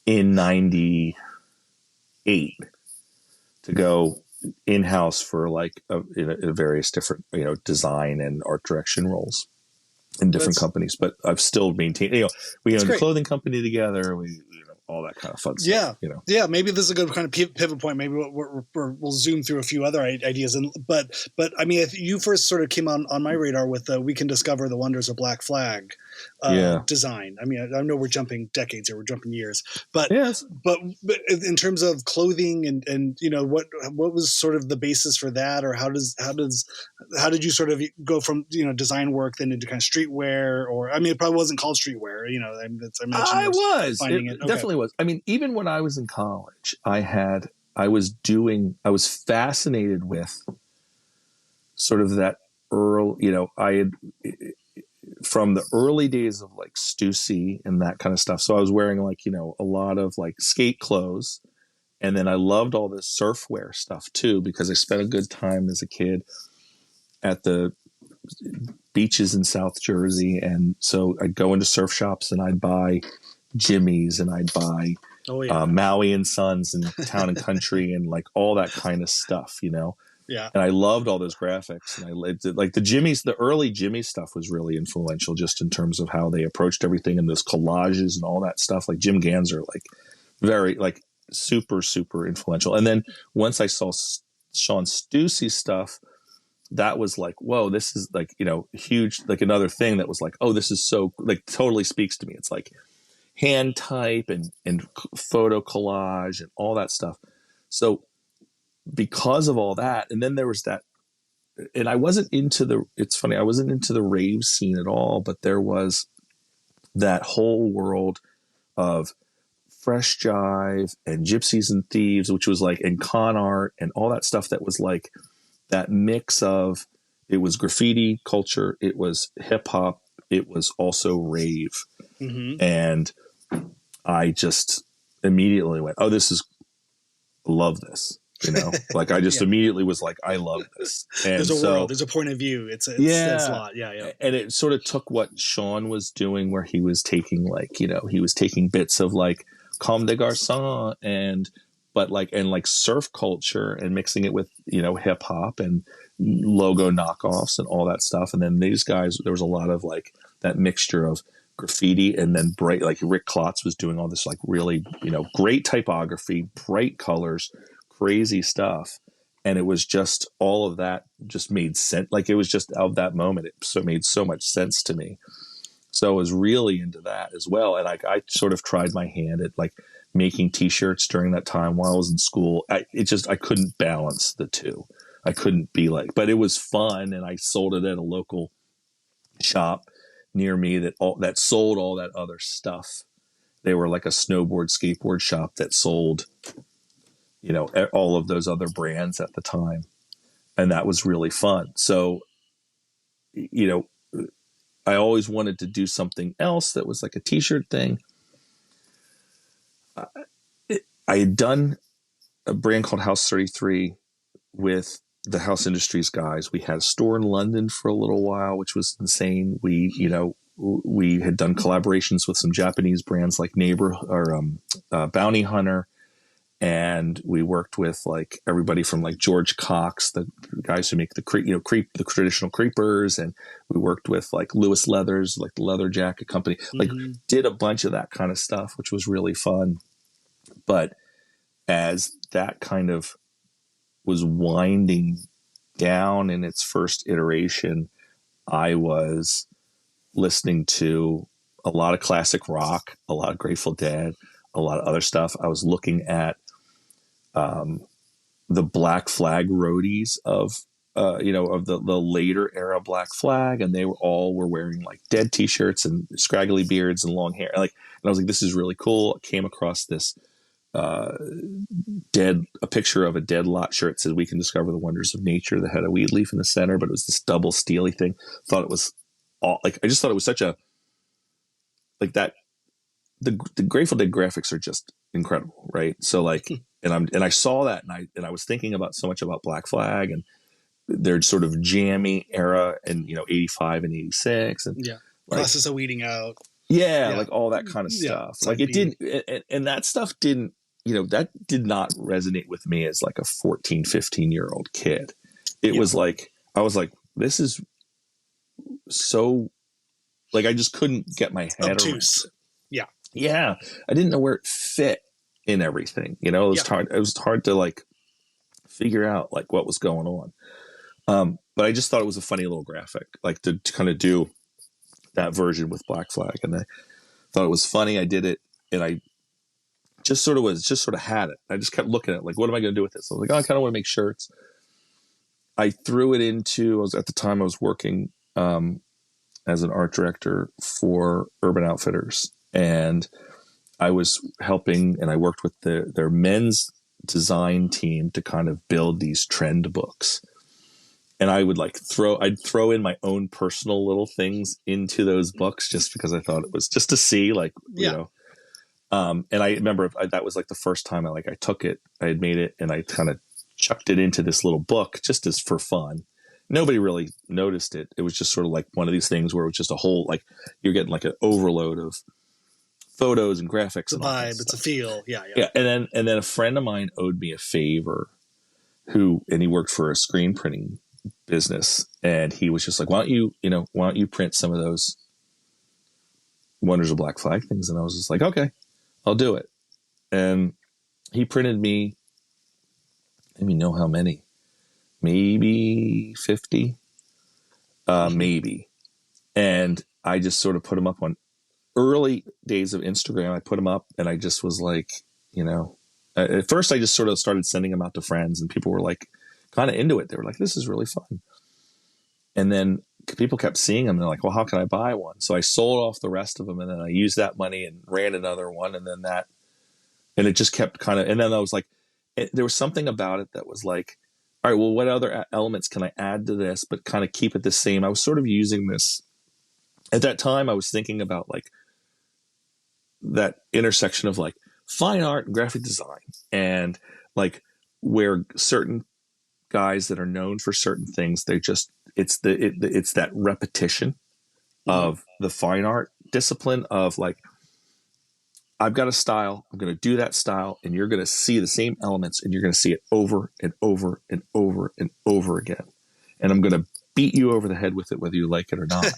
in 98 to go in-house for like various different, design and art direction roles in different companies, but I've still maintained, we own a clothing company together. We, all that kind of fun stuff. Yeah. Maybe this is a good kind of pivot point. Maybe we'll zoom through a few other ideas. But I mean, if you first sort of came on my radar with We Can Discover the Wonders of Black Flag design. I mean, I know we're jumping decades here, we're jumping years, but but in terms of clothing and what was sort of the basis for that, or how did you sort of go from design work then into kind of streetwear? Or I mean, it probably wasn't called streetwear. I definitely was. I mean, even when I was in college, I was fascinated with sort of that I had from the early days of like Stussy and that kind of stuff. So I was wearing like, a lot of like skate clothes. And then I loved all this surfwear stuff too, because I spent a good time as a kid at the beaches in South Jersey. And so I'd go into surf shops and I'd buy Jimmy's and I'd buy Maui and Sons and Town and Country and like all that kind of stuff, Yeah. And I loved all those graphics, and I lived it. Like the early Jimmy stuff was really influential just in terms of how they approached everything and those collages and all that stuff. Like Jim Ganzer, like very like super, super influential. And then once I saw Sean Stussy stuff, that was like, whoa, this is like, huge, like another thing that was like, oh, this is so like totally speaks to me. It's like hand type and photo collage and all that stuff. So because of all that, and then there was that, and I wasn't it's funny, I wasn't into the rave scene at all, but there was that whole world of Fresh Jive and Gypsies and Thieves, which was like, and con art and all that stuff that was like that mix of, it was graffiti culture, it was hip hop, it was also rave. Mm-hmm. And I just immediately went, oh, love this. Like I just immediately was like, I love this. And there's a world, there's a point of view. It's a lot. Yeah. And it sort of took what Sean was doing, where he was taking like, he was taking bits of like Comme des Garçons and surf culture and mixing it with, hip hop and logo knockoffs and all that stuff. And then these guys, there was a lot of like that mixture of graffiti and then bright, like Rick Klotz was doing all this like really, great typography, bright colors, crazy stuff. And it was just all of that just made sense. Like it was just of that moment. It made so much sense to me. So I was really into that as well. And I sort of tried my hand at like making t-shirts during that time while I was in school. I couldn't balance the two. I couldn't be like, but it was fun. And I sold it at a local shop near me that sold all that other stuff. They were like a snowboard, skateboard shop that sold, all of those other brands at the time. And that was really fun. So, I always wanted to do something else that was like a t-shirt thing. I had done a brand called House 33 with the House Industries guys. We had a store in London for a little while, which was insane. We had done collaborations with some Japanese brands like Bounty Hunter. And we worked with like everybody from like George Cox, the guys who make the the traditional creepers, and we worked with like Lewis Leathers, like the leather jacket company. Like did a bunch of that kind of stuff, which was really fun. But as that kind of was winding down in its first iteration, I was listening to a lot of classic rock, a lot of Grateful Dead, a lot of other stuff. I was looking at the Black Flag roadies of the later era Black Flag, and they were wearing like Dead t-shirts and scraggly beards and long hair. And I was like, this is really cool. I came across this a picture of a Dead lot shirt that said, "We can discover the wonders of nature," that had a weed leaf in the center, but it was this double steely thing. Thought it was I just thought it was such a like that. The Grateful Dead graphics are just incredible, right? So like, and I saw that, and I was thinking about so much about Black Flag and their sort of jammy era, and 85 and 86, and process of weeding out, like all that kind of stuff. Like it didn't, and that stuff didn't, that did not resonate with me as like a 14, 15-year-old kid. It was like I was like, this is so like I just couldn't get my head obtuse. around it. Yeah, I didn't know where it fit in everything. It was hard. It was hard to like figure out like what was going on. But I just thought it was a funny little graphic, like to kind of do that version with Black Flag, and I thought it was funny. I did it, and I just sort of had it. I just kept looking at it, like, what am I going to do with this? I was like, oh, I kind of want to make shirts. I threw it into. At the time I was working as an art director for Urban Outfitters. And I was helping, and I worked with their men's design team to kind of build these trend books. And I would I'd throw in my own personal little things into those books just because I thought it was just to see, like, and I remember that was like the first time I took it, I had made it, and I kind of chucked it into this little book just as for fun. Nobody really noticed it. It was just sort of like one of these things where it was just a whole, like, you're getting like an overload of photos and graphics. It's a vibe. It's a feel. Yeah. And then a friend of mine owed me a favor, and he worked for a screen printing business, and he was just like, why don't you print some of those Wonders of Black Flag things? And I was just like, okay, I'll do it. And he printed me, I don't even know how many, maybe 50, maybe. And I just sort of put them up on early days of Instagram. I put them up, and I just was like, at first I just sort of started sending them out to friends, and people were like kind of into it. They were like, this is really fun. And then people kept seeing them, and they're like, well, how can I buy one? So I sold off the rest of them, and then I used that money and ran another one. And then and it just kept kind of, and then I was like, there was something about it that was like, all right, well, what other elements can I add to this, but kind of keep it the same? I was sort of using this at that time. I was thinking about like that intersection of like fine art and graphic design, and like where certain guys that are known for certain things, it's that repetition of the fine art discipline of like, I've got a style, I'm going to do that style, and you're going to see the same elements, and you're going to see it over and over and over and over again. And I'm going to beat you over the head with it, whether you like it or not.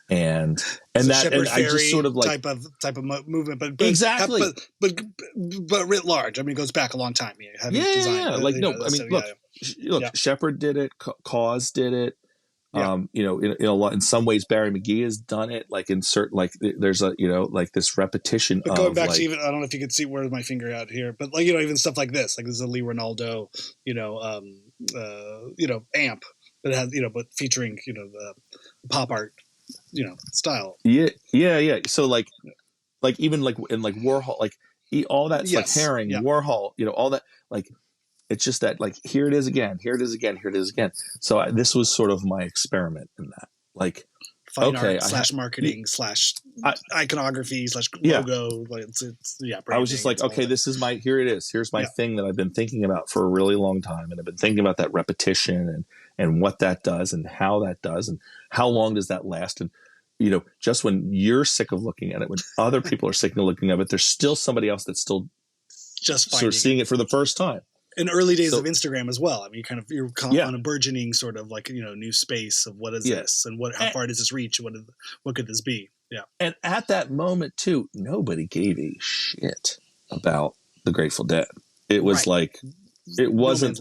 And that, and I just sort of like type of movement, but exactly, but writ large. I mean, it goes back a long time. Look, Shepard did it, Cause did it. In some ways, Barry McGee has done it. Like in certain, like there's a like this repetition. But going back to even, I don't know if you can see where my finger out here, but like even stuff like this, like this is a Lee Ronaldo, amp that has but featuring the pop art style. Yeah. So like even like in like Warhol, like all that's like Herring, Warhol, all that, like it's just that like here it is again. So this was sort of my experiment in that, like fine art / marketing / iconography / logo. It's branding. I was just like, okay, this is here it is. Here's my thing that I've been thinking about for a really long time. And I've been thinking about that repetition and what that does and how that does and how long does that last. And, just when you're sick of looking at it, when other people are sick of looking at it, there's still somebody else that's still just sort of seeing it for the first time. In early days of Instagram as well. I mean, you're on a burgeoning sort of like, new space of what is this and how far does this reach? What could this be? Yeah. And at that moment too, nobody gave a shit about the Grateful Dead. It was like, it wasn't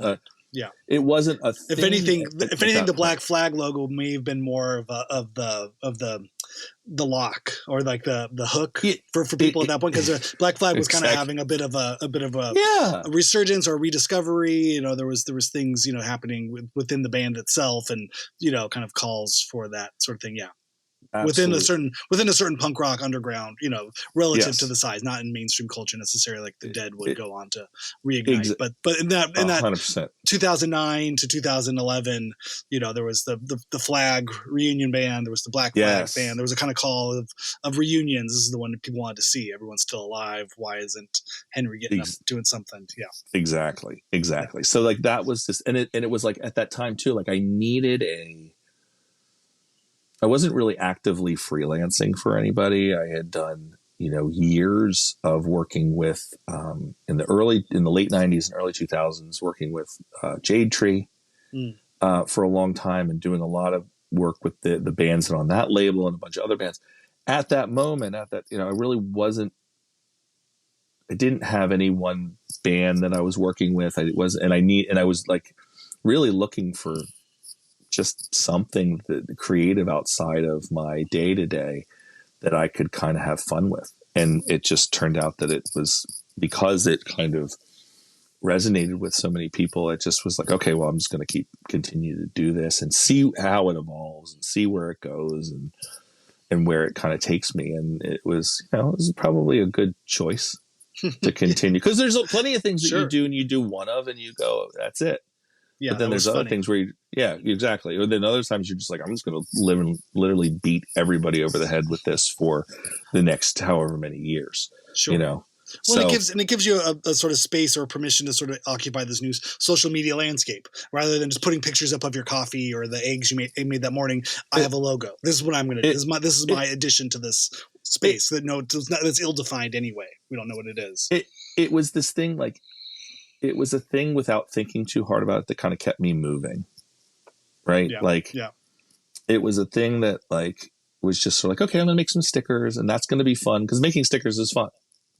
it wasn't a thing. If anything, the Black Flag logo may have been more of the lock or like the hook for people at that point, because Black Flag was kind of having a bit of a resurgence or rediscovery. There was things whappening within the band itself, and kind of calls for that sort of thing. Yeah. Absolutely. within a certain punk rock underground, relative to the size, not in mainstream culture necessarily, like the Dead would go on to reignite. But in that 100%. 2009 to 2011, there was the Flag reunion band, there was the Black Flag band, there was a kind of call of reunions. This is the one that people wanted to see. Everyone's still alive. Why isn't Henry getting up doing something? Yeah, exactly. So like that was just, and it was like at that time too, like I wasn't really actively freelancing for anybody. I had done, years of working with, in the late 90s and early 2000s, working with Jade Tree for a long time and doing a lot of work with the bands that on that label and a bunch of other bands. At that moment, I really I didn't have any one band that I was working with. I was like really looking for just something creative outside of my day to day that I could kind of have fun with. And it just turned out that it was, because it kind of resonated with so many people, it just was like, okay, well, I'm just going to continue to do this and see how it evolves and see where it goes and where it kind of takes me. And it was, it was probably a good choice to continue, because there's plenty of things that you do and you do one of and you go, that's it. Yeah, but then there's other things where exactly. Or then other times you're just like, I'm just going to live and literally beat everybody over the head with this for the next however many years. Sure. Well, it gives you a sort of space or permission to sort of occupy this new social media landscape, rather than just putting pictures up of your coffee or the eggs you made that morning. I have a logo. This is what I'm going to do. This is my addition to this space that's ill-defined anyway. We don't know what it is. It was this thing like. It was a thing without thinking too hard about it that kind of kept me moving. Right. It was a thing that like was just sort of like, okay, I'm going to make some stickers and that's going to be fun, because making stickers is fun.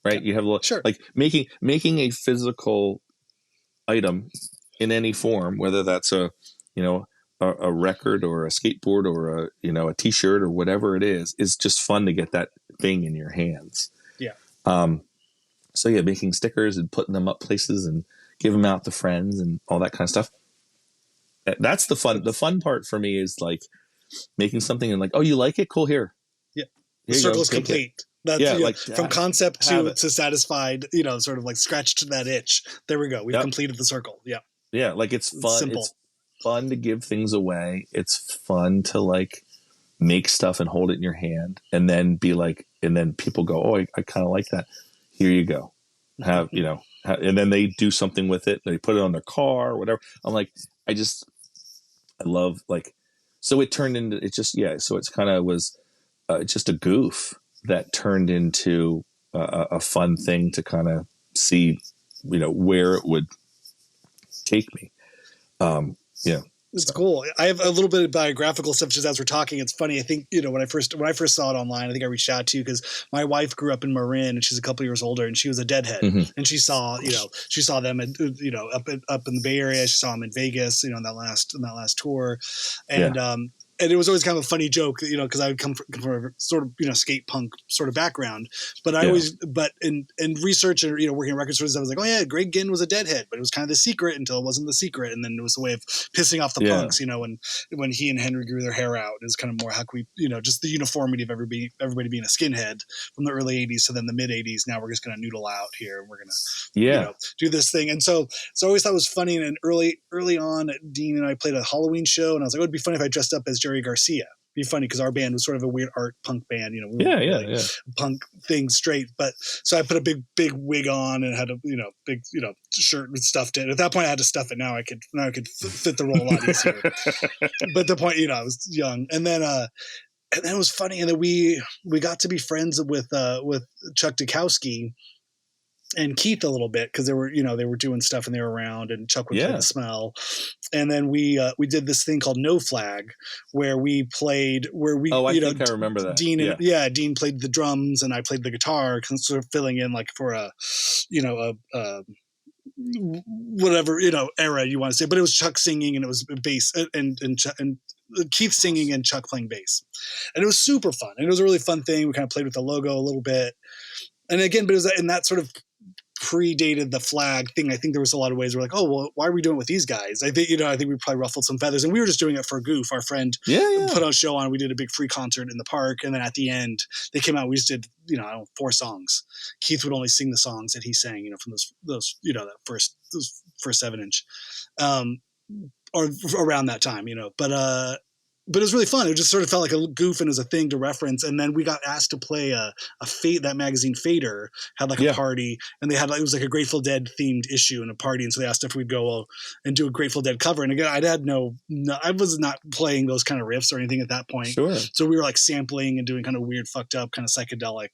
Right. You have like making a physical item in any form, whether that's a record or a skateboard or a t-shirt or whatever it is just fun to get that thing in your hands. Yeah. So making stickers and putting them up places and give them out to friends and all that kind of stuff. That's the fun. The fun part for me is like making something and like, oh, you like it? Cool. Here. Yeah. The circle's complete. That's from concept to satisfied, sort of like scratched that itch. There we go. We've completed the circle. Yeah. Yeah. Like it's fun. Simple. It's fun to give things away. It's fun to like make stuff and hold it in your hand and then be like, and then people go, oh, I kind of like that. Here you go. And then they do something with it. They put it on their car or whatever. I'm like, I love like, so it turned into, so it's kind of was just a goof that turned into a fun thing to kind of see, where it would take me. It's cool. I have a little bit of biographical stuff just as we're talking. It's funny. I think, when I first saw it online, I think I reached out to you because my wife grew up in Marin and she's a couple years older and she was a Deadhead. Mm-hmm. And she saw them up in the Bay Area. She saw them in Vegas, in that last tour. And, and it was always kind of a funny joke, because I would come from a sort of, skate punk sort of background. But I always, in research and, working in record stores, I was like, oh yeah, Greg Ginn was a Deadhead, but it was kind of the secret until it wasn't the secret. And then it was a way of pissing off the punks, when he and Henry grew their hair out. It was kind of more how can we, just the uniformity of everybody being a skinhead from the early 80s to then the mid 80s. Now we're just going to noodle out here and we're going to, do this thing. And so I always thought it was funny. And early on, Dean and I played a Halloween show and I was like, it would be funny if I dressed up as Jerry Garcia, be funny because our band was sort of a weird art punk band. You know, we weren't really punk things straight. But so I put a big wig on and had a big shirt and stuffed it. At that point, I had to stuff it. Now I could fit the role a lot easier. But the point, I was young, and then it was funny, and then we got to be friends with Chuck Dukowski and Keith a little bit because they were doing stuff and they were around, and Chuck would play the smell. And then we did this thing called No Flag where we played I think I remember that. Dean played the drums and I played the guitar, sort of filling in like for a whatever era you want to say, but it was Chuck singing and it was bass and Keith singing and Chuck playing bass, and it was super fun, and it was a really fun thing. We kind of played with the logo a little bit, and again, but it was in that sort of predated the flag thing. I think there was a lot of ways we're like, oh, well, why are we doing it with these guys? I think we probably ruffled some feathers, and we were just doing it for a goof. Our friend put on a show on. We did a big free concert in the park, and then at the end they came out. We just did 4 songs. Keith would only sing the songs that he sang, from those that first 7-inch, or around that time, but it was really fun. It just sort of felt like a goof and as a thing to reference. And then we got asked to play a Fate, that magazine Fader had like a party, and they had it was like a Grateful Dead themed issue and a party. And so they asked if we'd go and do a Grateful Dead cover. And again, I was not playing those kind of riffs or anything at that point. Sure. So we were like sampling and doing kind of weird, fucked up, kind of psychedelic,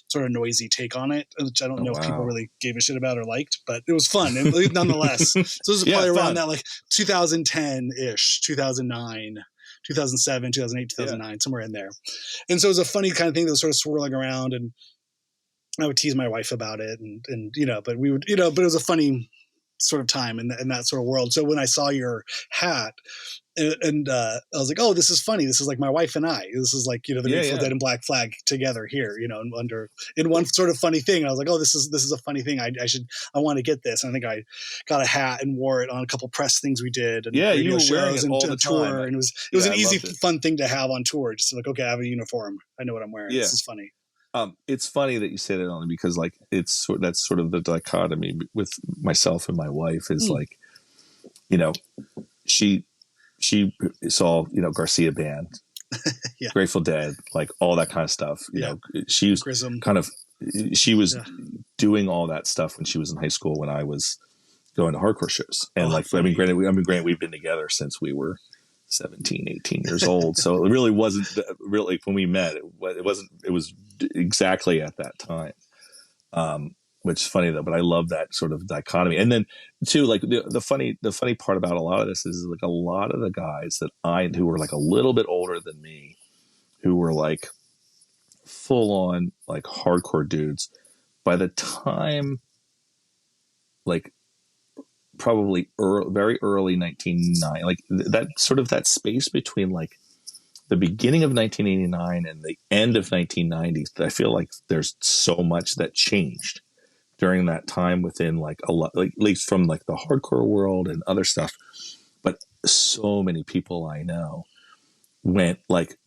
sort of noisy take on it, which I don't know if people really gave a shit about or liked, but it was fun. And nonetheless, so this was probably around that like 2010-ish, 2009. 2007, 2008, 2009, somewhere in there. And so it was a funny kind of thing that was sort of swirling around, and I would tease my wife about it and but we would, but it was a funny sort of time in that sort of world. So when I saw your hat and I was like, oh, this is funny. This is like my wife and I. This is like, the Grateful Dead and Black Flag together here, in one sort of funny thing. And I was like, oh, this is a funny thing. I want to get this. And I think I got a hat and wore it on a couple press things we did. And you were wearing it all the tour. time. And it was an easy, fun thing to have on tour. Just like, okay, I have a uniform. I know what I'm wearing. This is funny. It's funny that you say that, only because like that's sort of the dichotomy with myself and my wife is like, she saw, Garcia Band, Grateful Dead, like all that kind of stuff. She was Grissom. She was doing all that stuff when she was in high school, when I was going to hardcore shows. And granted, we've been together since we were 17, 18 years old. So it really wasn't really when we met, it was exactly at that time. Which is funny though, but I love that sort of dichotomy. And then too, like the funny part about a lot of this is like a lot of the guys who were like a little bit older than me, who were like full on like hardcore dudes, by the time like probably very early 1990, like that sort of that space between like the beginning of 1989 and the end of 1990, I feel like there's so much that changed during that time within like a lot, like at least from like the hardcore world and other stuff. But so many people I know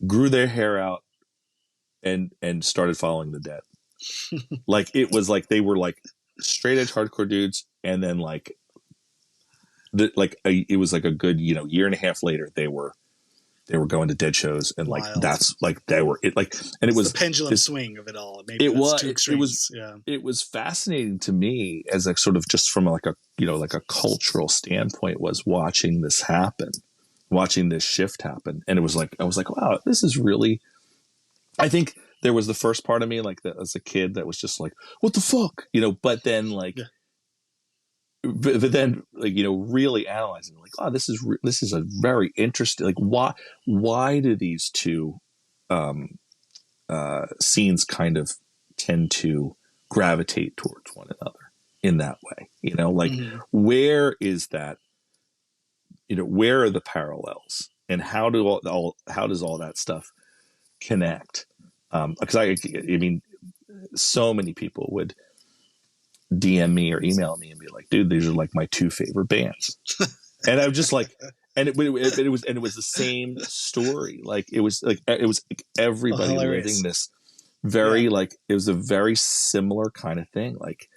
grew their hair out and started following the Dead. Like it was like they were like straight edge hardcore dudes, and then it was like a good year and a half later they were going to Dead shows, and like wild. That's like they were it like, and it was the pendulum swing of it all. Maybe it was fascinating to me as like sort of just from like a like a cultural standpoint, was watching this happen, watching this shift happen. And it was like I was like, wow, this is really. I think there was the first part of me like that as a kid that was just like, what the fuck, but then like. Yeah. But then, like, really analyzing, like, oh, this is a very interesting, like, why do these two scenes kind of tend to gravitate towards one another in that way? Like, where is that? Where are the parallels, and how does all that stuff connect? Because I mean, so many people would DM me or email me and be like, dude, these are like my 2 favorite bands. And I'm just like, and it was the same story. Like it was everybody living this very like, it was a very similar kind of thing. Like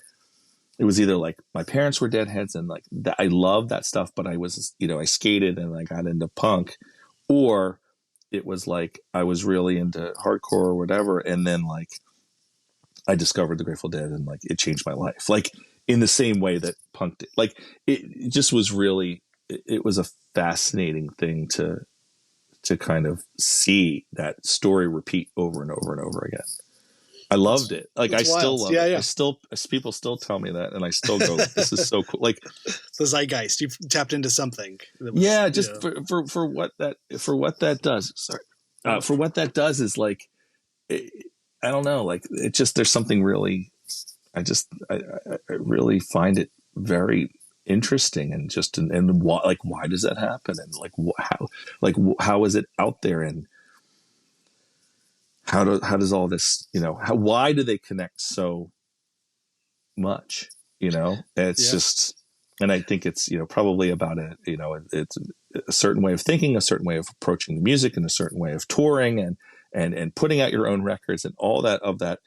it was either like my parents were Deadheads and like I loved that stuff, but I was, I skated and I got into punk, or it was like I was really into hardcore or whatever, and then like I discovered the Grateful Dead, and like it changed my life, like in the same way that punk did. Like it just was really, it was a fascinating thing to kind of see that story repeat over and over and over again. I loved it. Like I still love it. I still, people still tell me that, and I still go, "This is so cool." Like the zeitgeist, you've tapped into something. For what that does. Sorry, for what that does is like, I don't know. Like it just, there's something really. I really find it very interesting, and just and why does that happen, and how is it out there, and how does all this, why do they connect so much, it's just, and I think it's, probably about it's a certain way of thinking, a certain way of approaching the music, and a certain way of touring and putting out your own records, and all that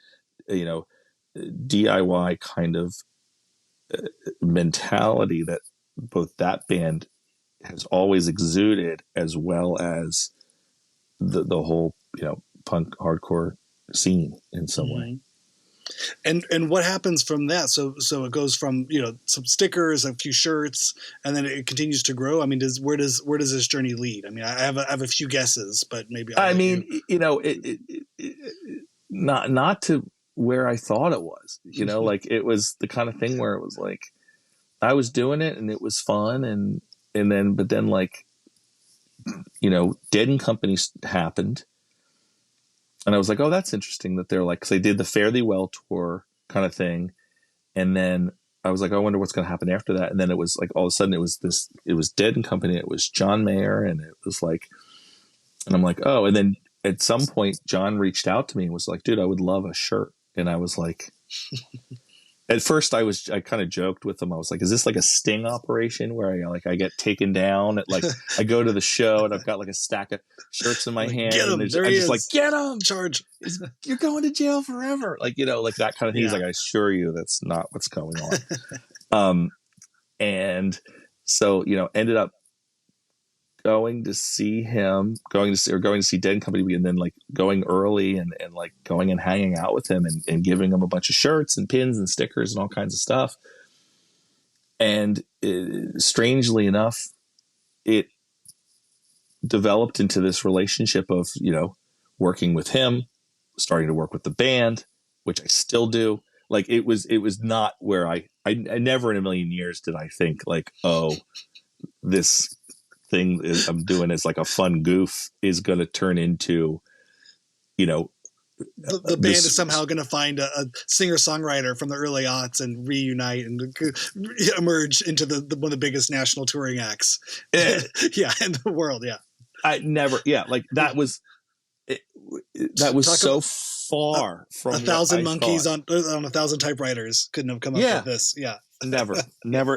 DIY kind of mentality that both that band has always exuded, as well as the whole, punk hardcore scene in some way. And what happens from that? So it goes from, some stickers, a few shirts, and then it continues to grow. I mean, where does this journey lead? I mean, I have a few guesses, but maybe not to where I thought it was, like it was the kind of thing where it was like I was doing it and it was fun, but then like, Dead and Company happened. And I was like, oh, that's interesting that they're like, because they did the Fare Thee Well tour kind of thing. And then I was like, I wonder what's going to happen after that. And then it was like, all of a sudden it was Dead and Company. It was John Mayer. And it was like, and I'm like, oh, and then at some point John reached out to me and was like, dude, I would love a shirt. And I was like, at first I kind of joked with him. I was like, is this like a sting operation where I get taken down at, like, I go to the show and I've got like a stack of shirts in my hand. Get him. And I'm just like, get him, charge. You're going to jail forever. Like, like that kind of thing. He's like, I assure you that's not what's going on. And so, ended up going to see him, going to see Dead and Company, and then like going early and like going and hanging out with him and giving him a bunch of shirts and pins and stickers and all kinds of stuff. And strangely enough, it developed into this relationship of, working with him, starting to work with the band, which I still do. Like it was not where I never in a million years did I think like, oh, this thing I'm doing is like a fun goof is going to turn into, the band is somehow going to find a singer-songwriter from the early aughts and reunite and emerge into the one of the biggest national touring acts in the world. Yeah. I never, like that was so far from 1,000 monkeys on 1,000 typewriters couldn't have come up with this. Yeah. Never,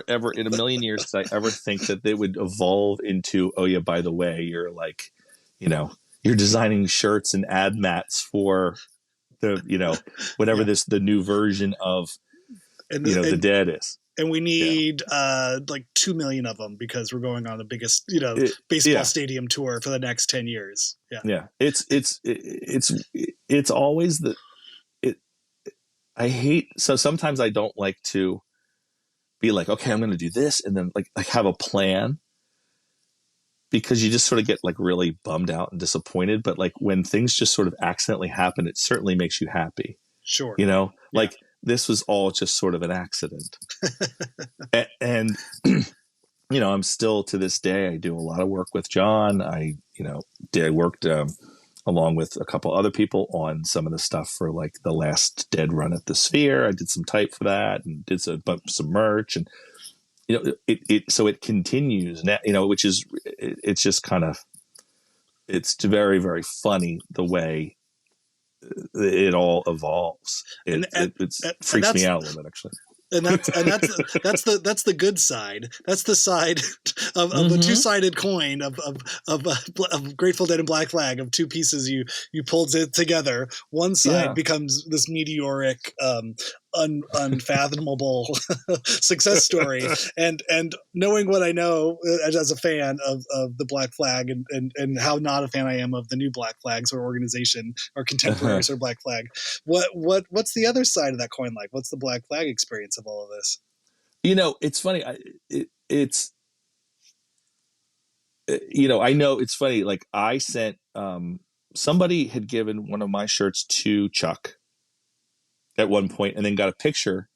ever in a million years did I ever think that they would evolve into, oh yeah, by the way, you're like, you're designing shirts and ad mats for the, whatever the new version of, the Dead is. And we need like 2 million of them because we're going on the biggest, baseball stadium tour for the next 10 years. Yeah. Yeah. It's always I hate, so sometimes I don't like to be like, okay, I'm going to do this. And then like have a plan, because you just sort of get like really bummed out and disappointed. But like when things just sort of accidentally happen, it certainly makes you happy. Sure. Like this was all just sort of an accident. and I'm still to this day, I do a lot of work with John. I worked along with a couple other people on some of the stuff for like the last Dead run at the Sphere. I did some type for that and did some merch, and so it continues now, which is, it's just kind of, it's very, very funny the way it all evolves. It freaks me out a little bit, actually. And that's the good side. That's the side of the two-sided coin of Grateful Dead and Black Flag, of two pieces you pulled it together. One side becomes this meteoric unfathomable success story. And knowing what I know as a fan of the Black Flag and how not a fan I am of the new Black Flags or organization or contemporaries or Black Flag, what's the other side of that coin like? What's the Black Flag experience of all of this? It's funny. I know it's funny. Like I sent, somebody had given one of my shirts to Chuck at one point and then got a picture.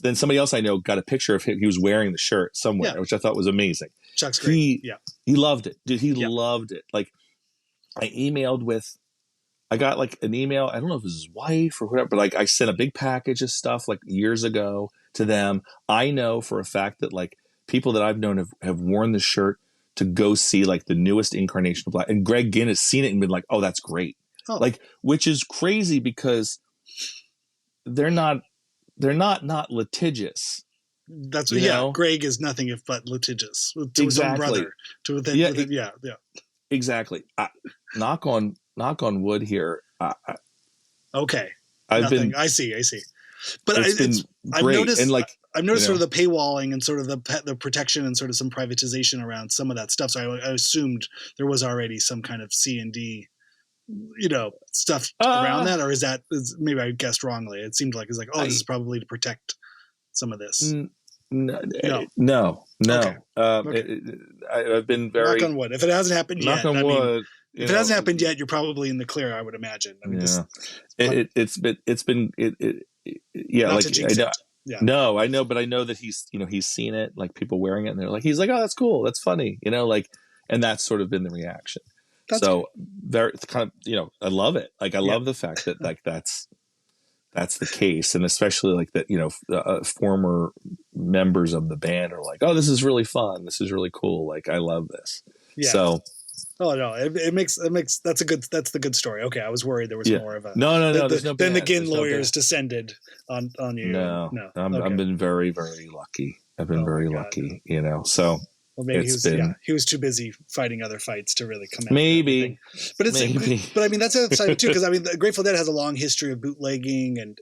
Then somebody else I know got a picture of him. He was wearing the shirt somewhere, which I thought was amazing. Chuck's great. He loved it. Dude, he loved it. Like I got like an email. I don't know if it was his wife or whatever, but like I sent a big package of stuff like years ago to them. I know for a fact that like people that I've known have worn the shirt to go see like the newest incarnation of Black. And Greg Ginn has seen it and been like, oh, that's great. Oh. Like, which is crazy because they're not litigious. That's what, Greg is nothing if but litigious to his own brother. Exactly. Knock on wood here. Okay. I see. But I've noticed, and like I've noticed sort of the paywalling and sort of the protection and sort of some privatization around some of that stuff. So I assumed there was already some kind of C&D, stuff around that, or maybe I guessed wrongly. It seemed like this is probably to protect some of this. No. Okay. I've been very knock on wood. If it hasn't happened yet, knock on wood. If it hasn't happened yet, you're probably in the clear, I would imagine. I mean, it's been No, I know, but I know that he's seen it, like people wearing it, and they're like, he's like, oh, that's cool, that's funny, and that's sort of been the reaction. It's kind of, I love it. Like I love the fact that like that's the case, and especially like that, former members of the band are like, oh, this is really fun, this is really cool, like I love this. Yeah. So. Oh no! It makes that's the good story. Okay, I was worried there was more of a no. Then the Ginn lawyers descended on you. No. I've been very, very lucky. I've been very lucky. So. Well, maybe he was too busy fighting other fights to really come out. Maybe, but I mean that's the other side too, because I mean the Grateful Dead has a long history of bootlegging and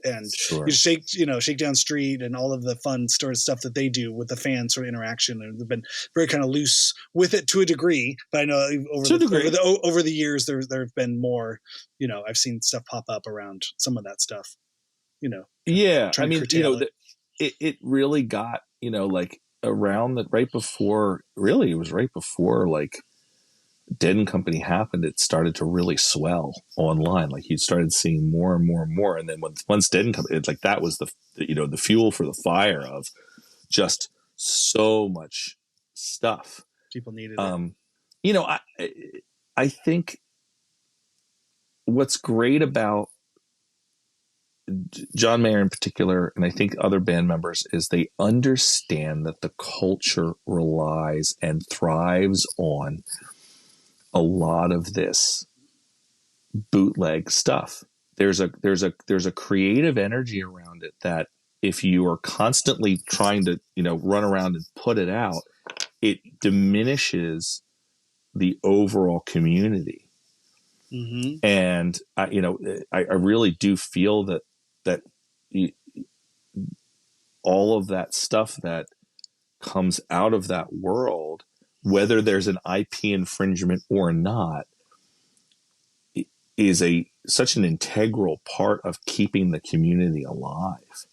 Shakedown Street and all of the fun sort of stuff that they do with the fan sort of interaction, and they've been very kind of loose with it to a degree. But I know over the years there have been more. I've seen stuff pop up around some of that stuff. Yeah, I mean, it really got like. Around that right before like Dead and Company happened, it started to really swell online. Like you started seeing more and more and more, and then once Dead and Company, like that was the fuel for the fire of just so much stuff people needed. I think what's great about John Mayer in particular, and I think other band members, is they understand that the culture relies and thrives on a lot of this bootleg stuff. There's a creative energy around it that if you are constantly trying to run around and put it out, it diminishes the overall community. Mm-hmm. And I really do feel that all of that stuff that comes out of that world, whether there's an IP infringement or not, is such an integral part of keeping the community alive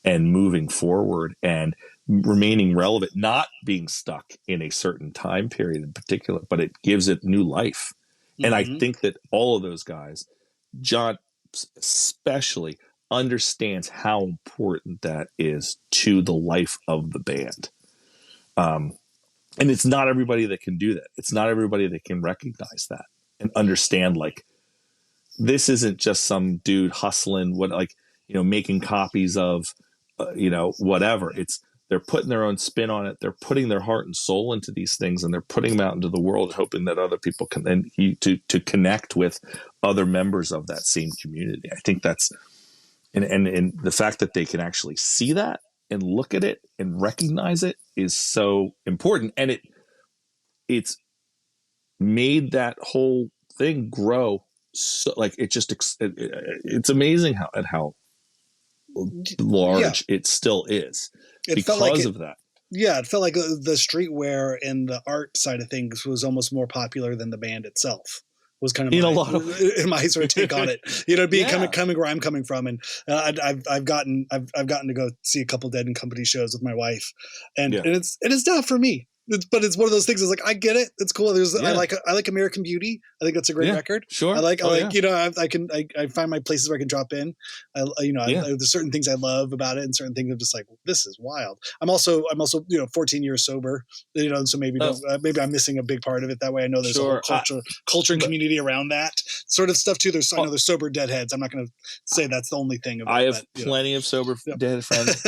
and moving forward and remaining relevant, not being stuck in a certain time period in particular, but it gives it new life. Mm-hmm. And I think that all of those guys, John especially, understands how important that is to the life of the band. And it's not everybody that can do that. It's not everybody that can recognize that and understand, like, this isn't just some dude hustling, making copies of, whatever. They're putting their own spin on it. They're putting their heart and soul into these things, and they're putting them out into the world, hoping that other people can then to connect with other members of that same community. I think that's, and the fact that they can actually see that and look at it and recognize it is so important. And it's made that whole thing grow. So like, it's amazing how large it still is because of that. Yeah, it felt like the streetwear and the art side of things was almost more popular than the band itself. Was kind of my sort of take on it. Being coming where I'm coming from, and I've gotten to go see a couple Dead and Company shows with my wife, and it's not for me. But it's one of those things. It's like, I get it. It's cool. I like American Beauty. I think that's a great record. Sure. I find my places where I can drop in. There's certain things I love about it, and certain things I'm just like, this is wild. I'm also 14 years sober. So maybe I'm missing a big part of it that way. I know there's a whole culture and community around that sort of stuff too. I know there's sober deadheads. I'm not going to say that's the only thing. I have plenty of sober deadhead friends.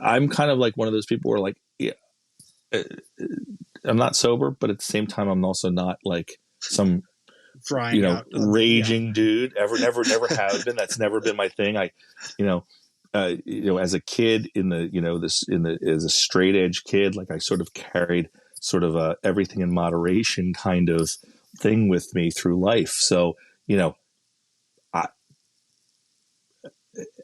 I'm kind of like one of those people where like, I'm not sober, but at the same time, I'm also not like some raging dude. Never have been. That's never been my thing. As a kid as a straight edge kid, like I sort of carried sort of a everything in moderation kind of thing with me through life. So,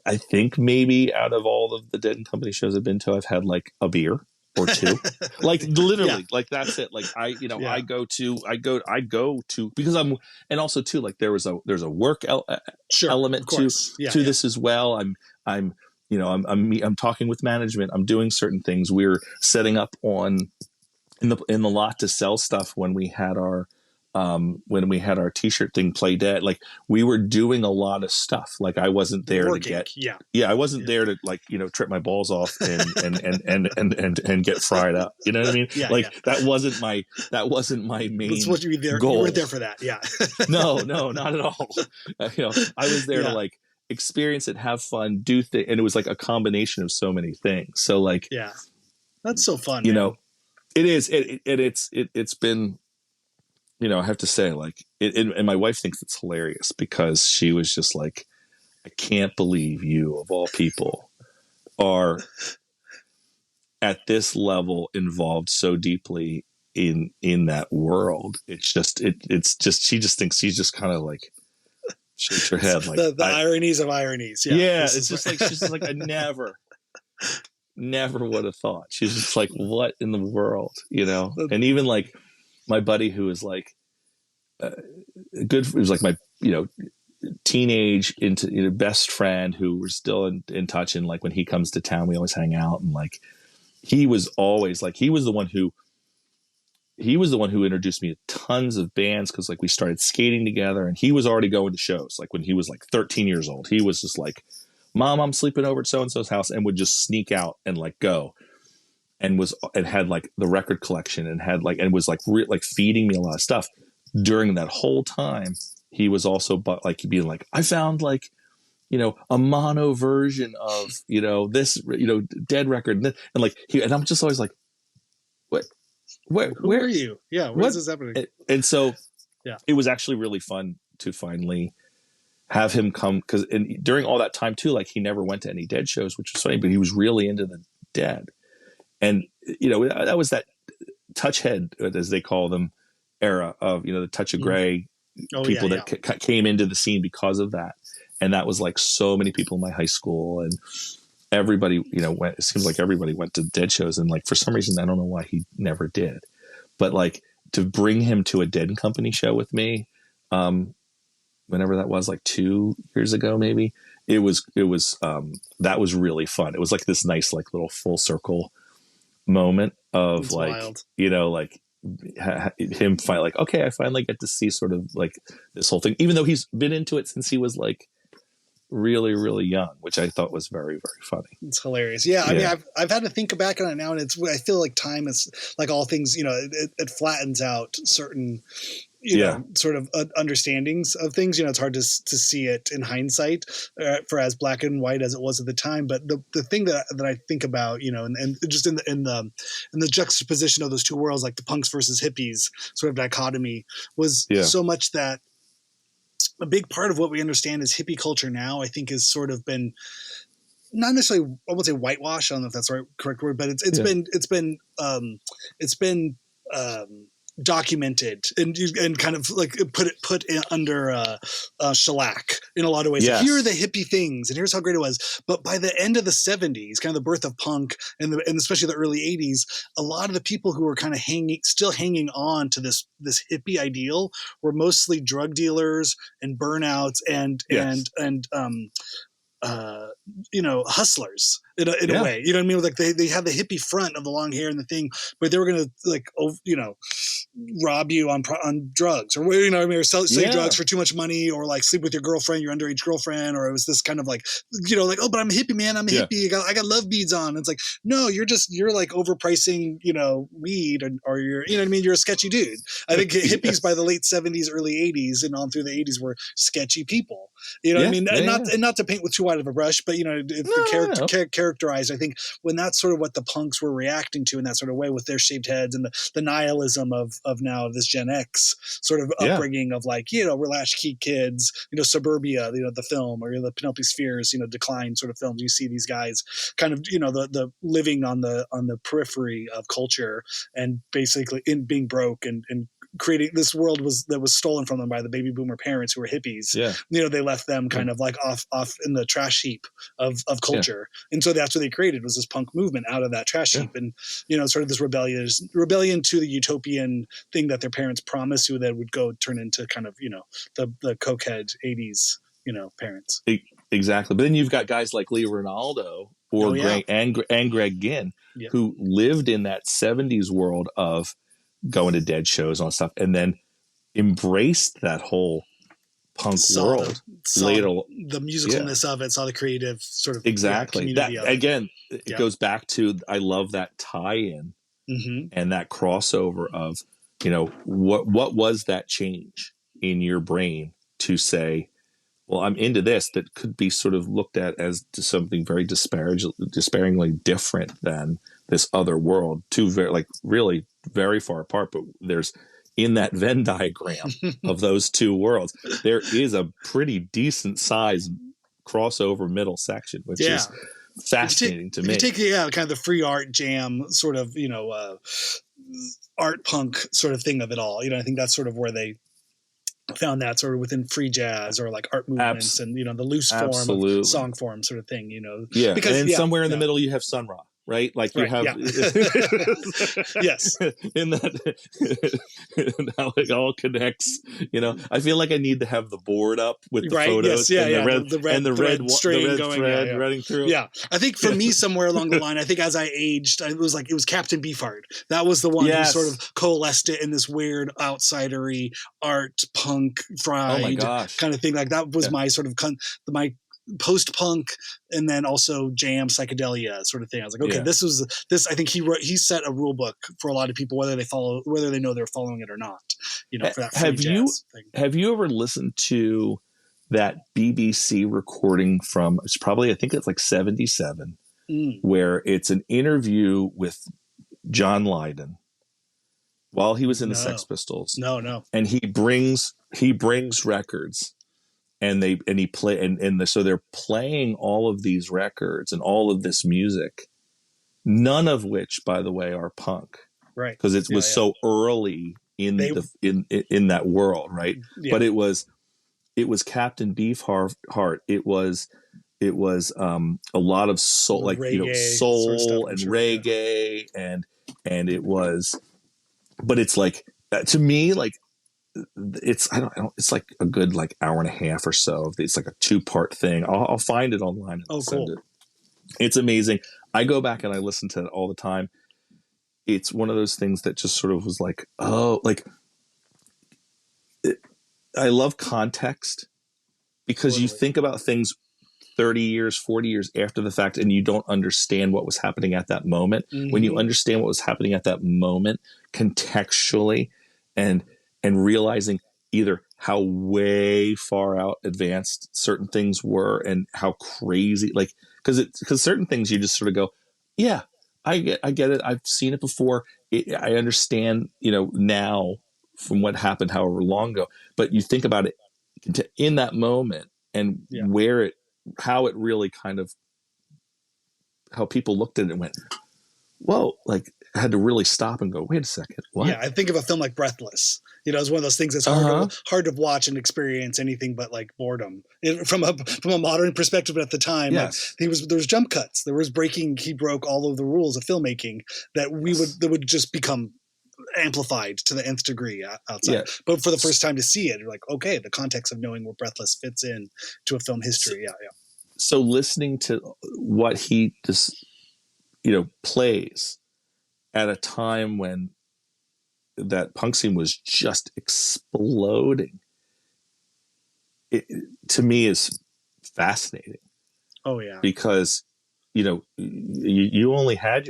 I think maybe out of all of the Dead and Company shows I've been to, I've had like a beer or two, like literally, like that's it. Like I go to because and also too, like there's a work element to this as well. I'm talking with management. I'm doing certain things. We're setting up in the lot to sell stuff when we had our t-shirt thing Play Dead. Like we were doing a lot of stuff. Like I wasn't there to get I wasn't there to like trip my balls off and get fried up. You know what I mean? That wasn't my main That's what you were there goal. You were there for that. No, not at all. I was there to like experience it, have fun, do things, and it was like a combination of so many things. So like that's so fun. It is. It's been. I have to say, like, and my wife thinks it's hilarious because she was just like, I can't believe you, of all people, are at this level involved so deeply in that world. It's just, she just thinks she's just kind of like shakes her head. Like the ironies of ironies. It's just like, she's just like, I never would have thought. She's just like, what in the world, and even like, my buddy who is like it was like my teenage into best friend who we're still in touch, and like when he comes to town we always hang out, and like he was always like he was the one who introduced me to tons of bands because like we started skating together, and he was already going to shows like when he was like 13 years old. He was just like, Mom, I'm sleeping over at so and so's house, and would just sneak out and like go. And had like the record collection and had like, and was like feeding me a lot of stuff during that whole time. He was also being like, I found like, a mono version of, this, Dead record. And like, and I'm just always like, where are you? Yeah. Where's this happening? And so it was actually really fun to finally have him come. Cause during all that time too, like he never went to any Dead shows, which was funny, but he was really into the Dead. And, that was that touch head, as they call them, era of, the touch of gray people that came into the scene because of that. And that was like so many people in my high school, and everybody, went, it seems like everybody went to Dead shows. And like, for some reason, I don't know why he never did, but like to bring him to a Dead and Company show with me, whenever that was, like 2 years ago, maybe it was that was really fun. It was like this nice, like little full circle moment of it's like wild. Like him finally like, okay, I finally get to see sort of like this whole thing, even though he's been into it since he was like really, really young, which I thought was very, very funny. It's hilarious. I mean, I've had to think back on it now, and I feel like time is like all things, it flattens out certain sort of understandings of things. It's hard to see it in hindsight for as black and white as it was at the time. But the thing that I think about, and just in the juxtaposition of those two worlds, like the punks versus hippies sort of dichotomy, was so much that a big part of what we understand as hippie culture now, I think, has sort of been not necessarily, I won't say whitewash, I don't know if that's the correct word, but it's been documented and kind of like put it under shellac in a lot of ways. Yes. Like, here are the hippie things, and here's how great it was. But by the end of the 70s, kind of the birth of punk and especially the early 80s, a lot of the people who were kind of still hanging on to this hippie ideal were mostly drug dealers and burnouts and hustlers in a way, you know what I mean? Like they had the hippie front of the long hair and the thing, but they were going to rob you on drugs, or or sell drugs for too much money, or like sleep with your girlfriend, your underage girlfriend, or it was this kind of like, oh, but I'm a hippie, man. I'm a hippie. I got love beads on. And it's like, no, you're like overpricing, weed, or you're, you know what I mean? You're a sketchy dude. I think hippies by the late 70s, early 80s and on through the 80s were sketchy people. You know what I mean? And not to paint with too wide of a brush, but characterized. I think when that's sort of what the punks were reacting to in that sort of way, with their shaved heads and the nihilism of now this Gen X sort of upbringing of like, we're latchkey kids, Suburbia, the film, or the Penelope Spheres, decline sort of films. You see these guys kind of, the living on the periphery of culture and basically in being broke and creating this world that was stolen from them by the baby boomer parents who were hippies. They left them kind of like off in the trash heap of culture. And so that's what they created, was this punk movement out of that trash heap. And, sort of this rebellion to the utopian thing that their parents promised, who then would go turn into kind of, the cokehead 80s, parents. Exactly. But then you've got guys like Lee Ronaldo or Greg Ginn, who lived in that 70s world of going to dead shows and all that stuff, and then embraced that whole punk world. The musicalness of it, saw the creative sort of community of it. Again, it goes back to, I love that tie-in and that crossover of, what was that change in your brain to say, well, I'm into this, that could be sort of looked at as something very despairingly different than this other world. Two really very far apart, but there's, in that Venn diagram of those two worlds, there is a pretty decent size crossover middle section, which is fascinating to me. If you take kind of the free art jam sort of, art punk sort of thing of it all, I think that's sort of where they found that sort of within free jazz or like art movements and, the loose form of song form sort of thing, because somewhere in the middle you have Sun Ra. Right? Like you have, yes. In that, how it all connects. I feel like I need to have the board up with the photos, the red string going, thread running through. Yeah, I think for me, somewhere along the line, I think as I aged, it was Captain Beefheart. That was the one who sort of coalesced it in this weird outsidery art punk fried kind of thing. Like that was my sort of my post-punk and then also jam psychedelia sort of thing. I was like, okay, this I think he set a rule book for a lot of people, whether they know they're following it or not, for that free jazz thing. Have you ever listened to that BBC recording from, it's probably, I think it's like 77, where it's an interview with John Lydon while he was in the Sex Pistols? No. And he brings records. So they're playing all of these records and all of this music, none of which, by the way, are punk, right? Because it was so early in that world, right? But it was Captain Beefheart. It was a lot of soul, like soul sort of and reggae, and it was, but it's like, to me, like, it's it's like a good like hour and a half or so. It's like a 2-part thing. I'll find it online and send it. It's amazing. I go back and I listen to it all the time. It's one of those things that just sort of was like, I love context, because you think about things 30 years, 40 years after the fact, and you don't understand what was happening at that moment. When you understand what was happening at that moment contextually, and realizing either how way far out advanced certain things were and how crazy, like, because certain things you just sort of go, yeah, I get it. I've seen it before. I understand, now from what happened however long ago. But you think about it in that moment and how it really kind of, how people looked at it and went, whoa, like, had to really stop and go, wait a second, what? Yeah, I think of a film like Breathless. It's one of those things that's hard to watch and experience anything but like boredom from a modern perspective. But at the time, yes. there was jump cuts. There was he broke all of the rules of filmmaking that would just become amplified to the nth degree outside. Yeah. But for the first time to see it, you're like, okay, the context of knowing where Breathless fits in to a film history. So listening to what he just, plays at a time when that punk scene was just exploding, to me is fascinating. Oh yeah. Because, you only had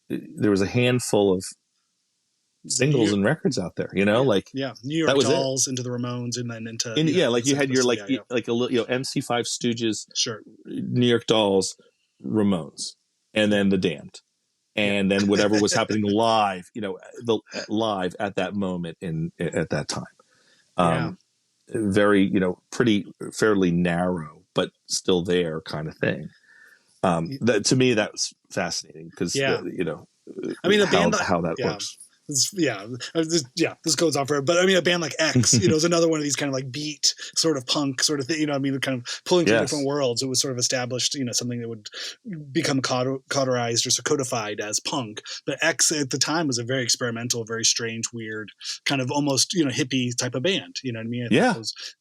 there was a handful of singles and records out there, New York Dolls, into the Ramones, and then into you had your like a little MC5 Stooges, sure, New York Dolls, Ramones, and then the Damned, and then whatever was happening live, live at that moment at that time, very pretty fairly narrow but still there kind of thing. That to me that was fascinating because I mean how that works. This goes on forever. But I mean, a band like X, is another one of these kind of like beat sort of punk sort of thing. Kind of pulling from different worlds. It was sort of established, something that would become cauterized or codified as punk. But X at the time was a very experimental, very strange, weird, kind of almost hippie type of band. You know what I mean? I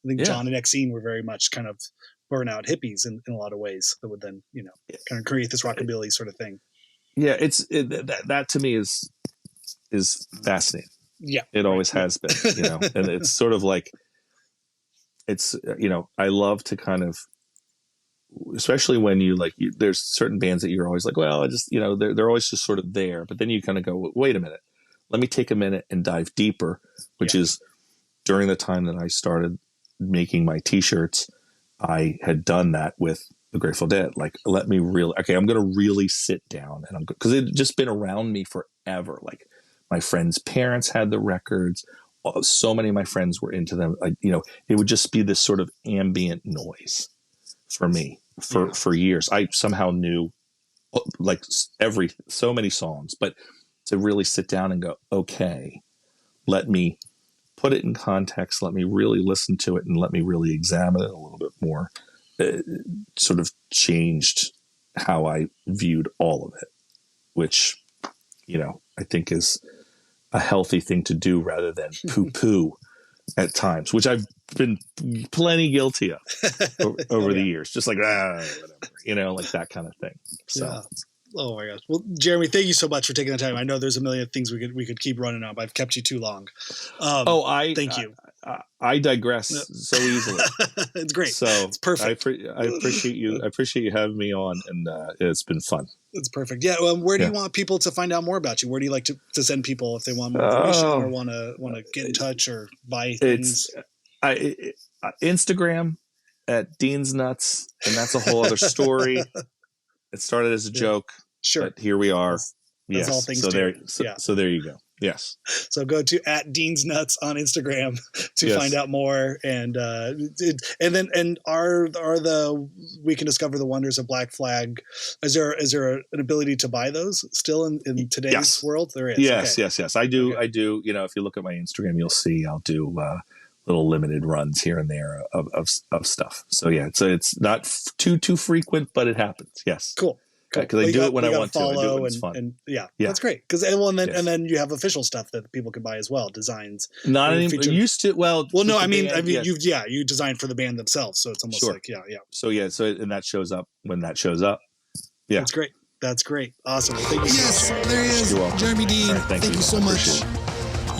think John and Exene were very much kind of burnout hippies in a lot of ways that would then kind of create this rockabilly sort of thing. Yeah, that to me is fascinating. Yeah, it always has been, and it's sort of like it's I love to kind of, especially when there's certain bands that you're always like, well, I just they're always just sort of there, but then you kind of go, wait a minute, let me take a minute and dive deeper, which is during the time that I started making my t-shirts, I had done that with the Grateful Dead. Like, I'm going to really sit down and because it had just been around me forever. Like, my friends' parents had the records. So many of my friends were into them. It would just be this sort of ambient noise for me for years. I somehow knew so many songs, but to really sit down and go, okay, let me put it in context. Let me really listen to it and let me really examine it a little bit more. Sort of changed how I viewed all of it, which, I think is a healthy thing to do rather than poo-poo at times, which I've been plenty guilty of over the years. Just like, whatever, like that kind of thing. So. Yeah. Oh my gosh. Well, Jeremy, thank you so much for taking the time. I know there's a million things we could keep running on, but I've kept you too long. Thank you. I digress so easily. It's great. So it's perfect. I appreciate you. I appreciate you having me on, and it's been fun. It's perfect. Yeah. Where do you want people to find out more about you? Where do you like to send people if they want more information or want to get in touch or buy things? Instagram at Dean's Nuts, and that's a whole other story. It started as a joke. Sure. But here we are. That's all things so there you go. Yes. So go to at Dean's Nuts on Instagram to find out more. And are the We Can Discover the Wonders of Black Flag. Is there an ability to buy those still in today's world? There is. Yes. I do. Okay. I do. If you look at my Instagram, you'll see I'll do little limited runs here and there of stuff. So it's not too frequent, but it happens. Yes. Cool. Because I do it when I want to. I do it when it's fun. And that's great. And then you have official stuff that people can buy as well. Designs. Not anymore. Used to. Well, no. I mean, you design for the band themselves, so it's almost like. So and that shows up when that shows up. Yeah, That's great. Awesome. Well, thank you so much. There he is, Jeremy Dean. Right, thank you so much.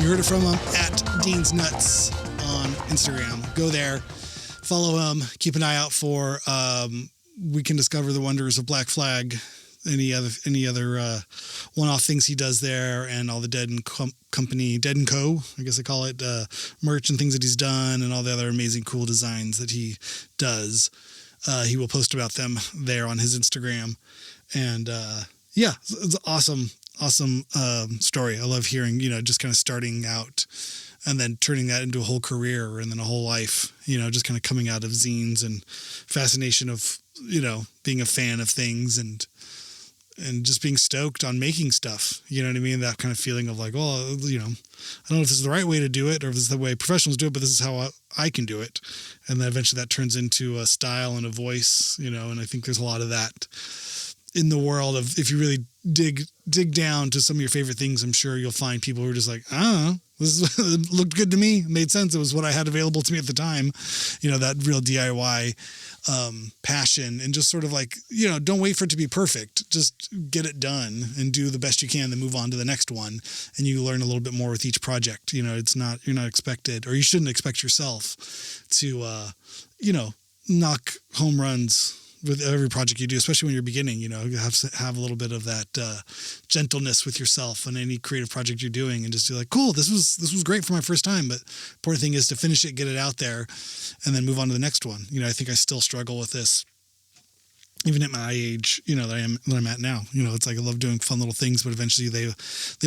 You heard it from him at Dean's Nuts on Instagram. Go there, follow him. Keep an eye out for. We Can Discover the Wonders of Black Flag, any other one-off things he does there, and all the Dead and Company, Dead and Co, I guess they call it, merch and things that he's done, and all the other amazing cool designs that he does. He will post about them there on his Instagram. And it's awesome story. I love hearing, just kind of starting out and then turning that into a whole career and then a whole life, just kind of coming out of zines and fascination of, being a fan of things and and just being stoked on making stuff. You know what I mean? That kind of feeling of like, well, I don't know if this is the right way to do it or if this is the way professionals do it, but this is how I can do it. And then eventually that turns into a style and a voice, and I think there's a lot of that in the world of, if you really dig down to some of your favorite things, I'm sure you'll find people who are just like, I don't know, it looked good to me. It made sense. It was what I had available to me at the time. That real DIY passion, and just sort of like, don't wait for it to be perfect. Just get it done and do the best you can, then move on to the next one. And you learn a little bit more with each project. You're not expected, or you shouldn't expect yourself to, knock home runs with every project you do, especially when you're beginning. You have to have a little bit of that gentleness with yourself on any creative project you're doing, and just be like, cool, this was great for my first time, but the important thing is to finish it, get it out there, and then move on to the next one. I think I still struggle with this, even at my age, that I'm at now. It's like I love doing fun little things, but eventually they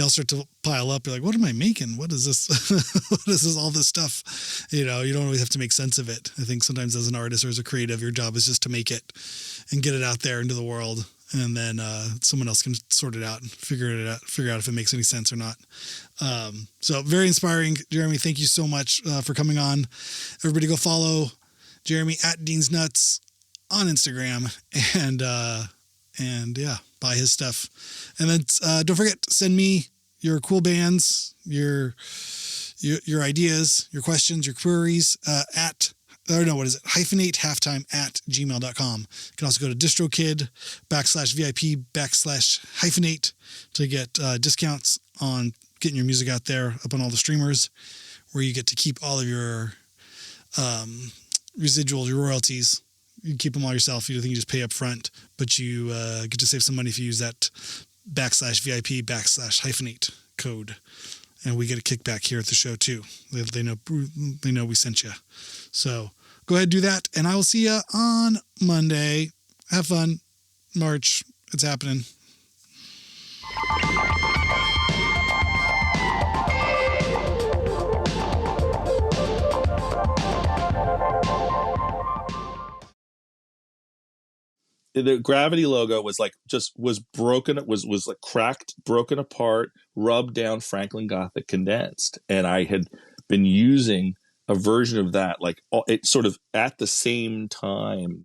all start to pile up. You're like, what am I making? What is this? What is this? All this stuff? You don't really have to make sense of it. I think sometimes as an artist or as a creative, your job is just to make it and get it out there into the world, and then someone else can sort it out and figure out if it makes any sense or not. So very inspiring, Jeremy. Thank you so much for coming on. Everybody go follow Jeremy at Dean's Nuts on Instagram, and yeah, buy his stuff. And then don't forget to send me your cool bands, your ideas, your questions, your queries Hyphenate halftime at gmail.com. You can also go to DistroKid /VIP /Hyphenate to get discounts on getting your music out there up on all the streamers, where you get to keep all of your residuals, your royalties. You keep them all yourself. You think you just pay up front, but you get to save some money if you use that /VIP /Hyphenate code. And we get a kickback here at the show too. They know we sent you. So go ahead and do that. And I will see you on Monday. Have fun. March. It's happening. The Gravity logo was like was broken. It was like cracked, broken apart, rubbed down Franklin Gothic condensed, and I had been using a version of that, like it sort of at the same time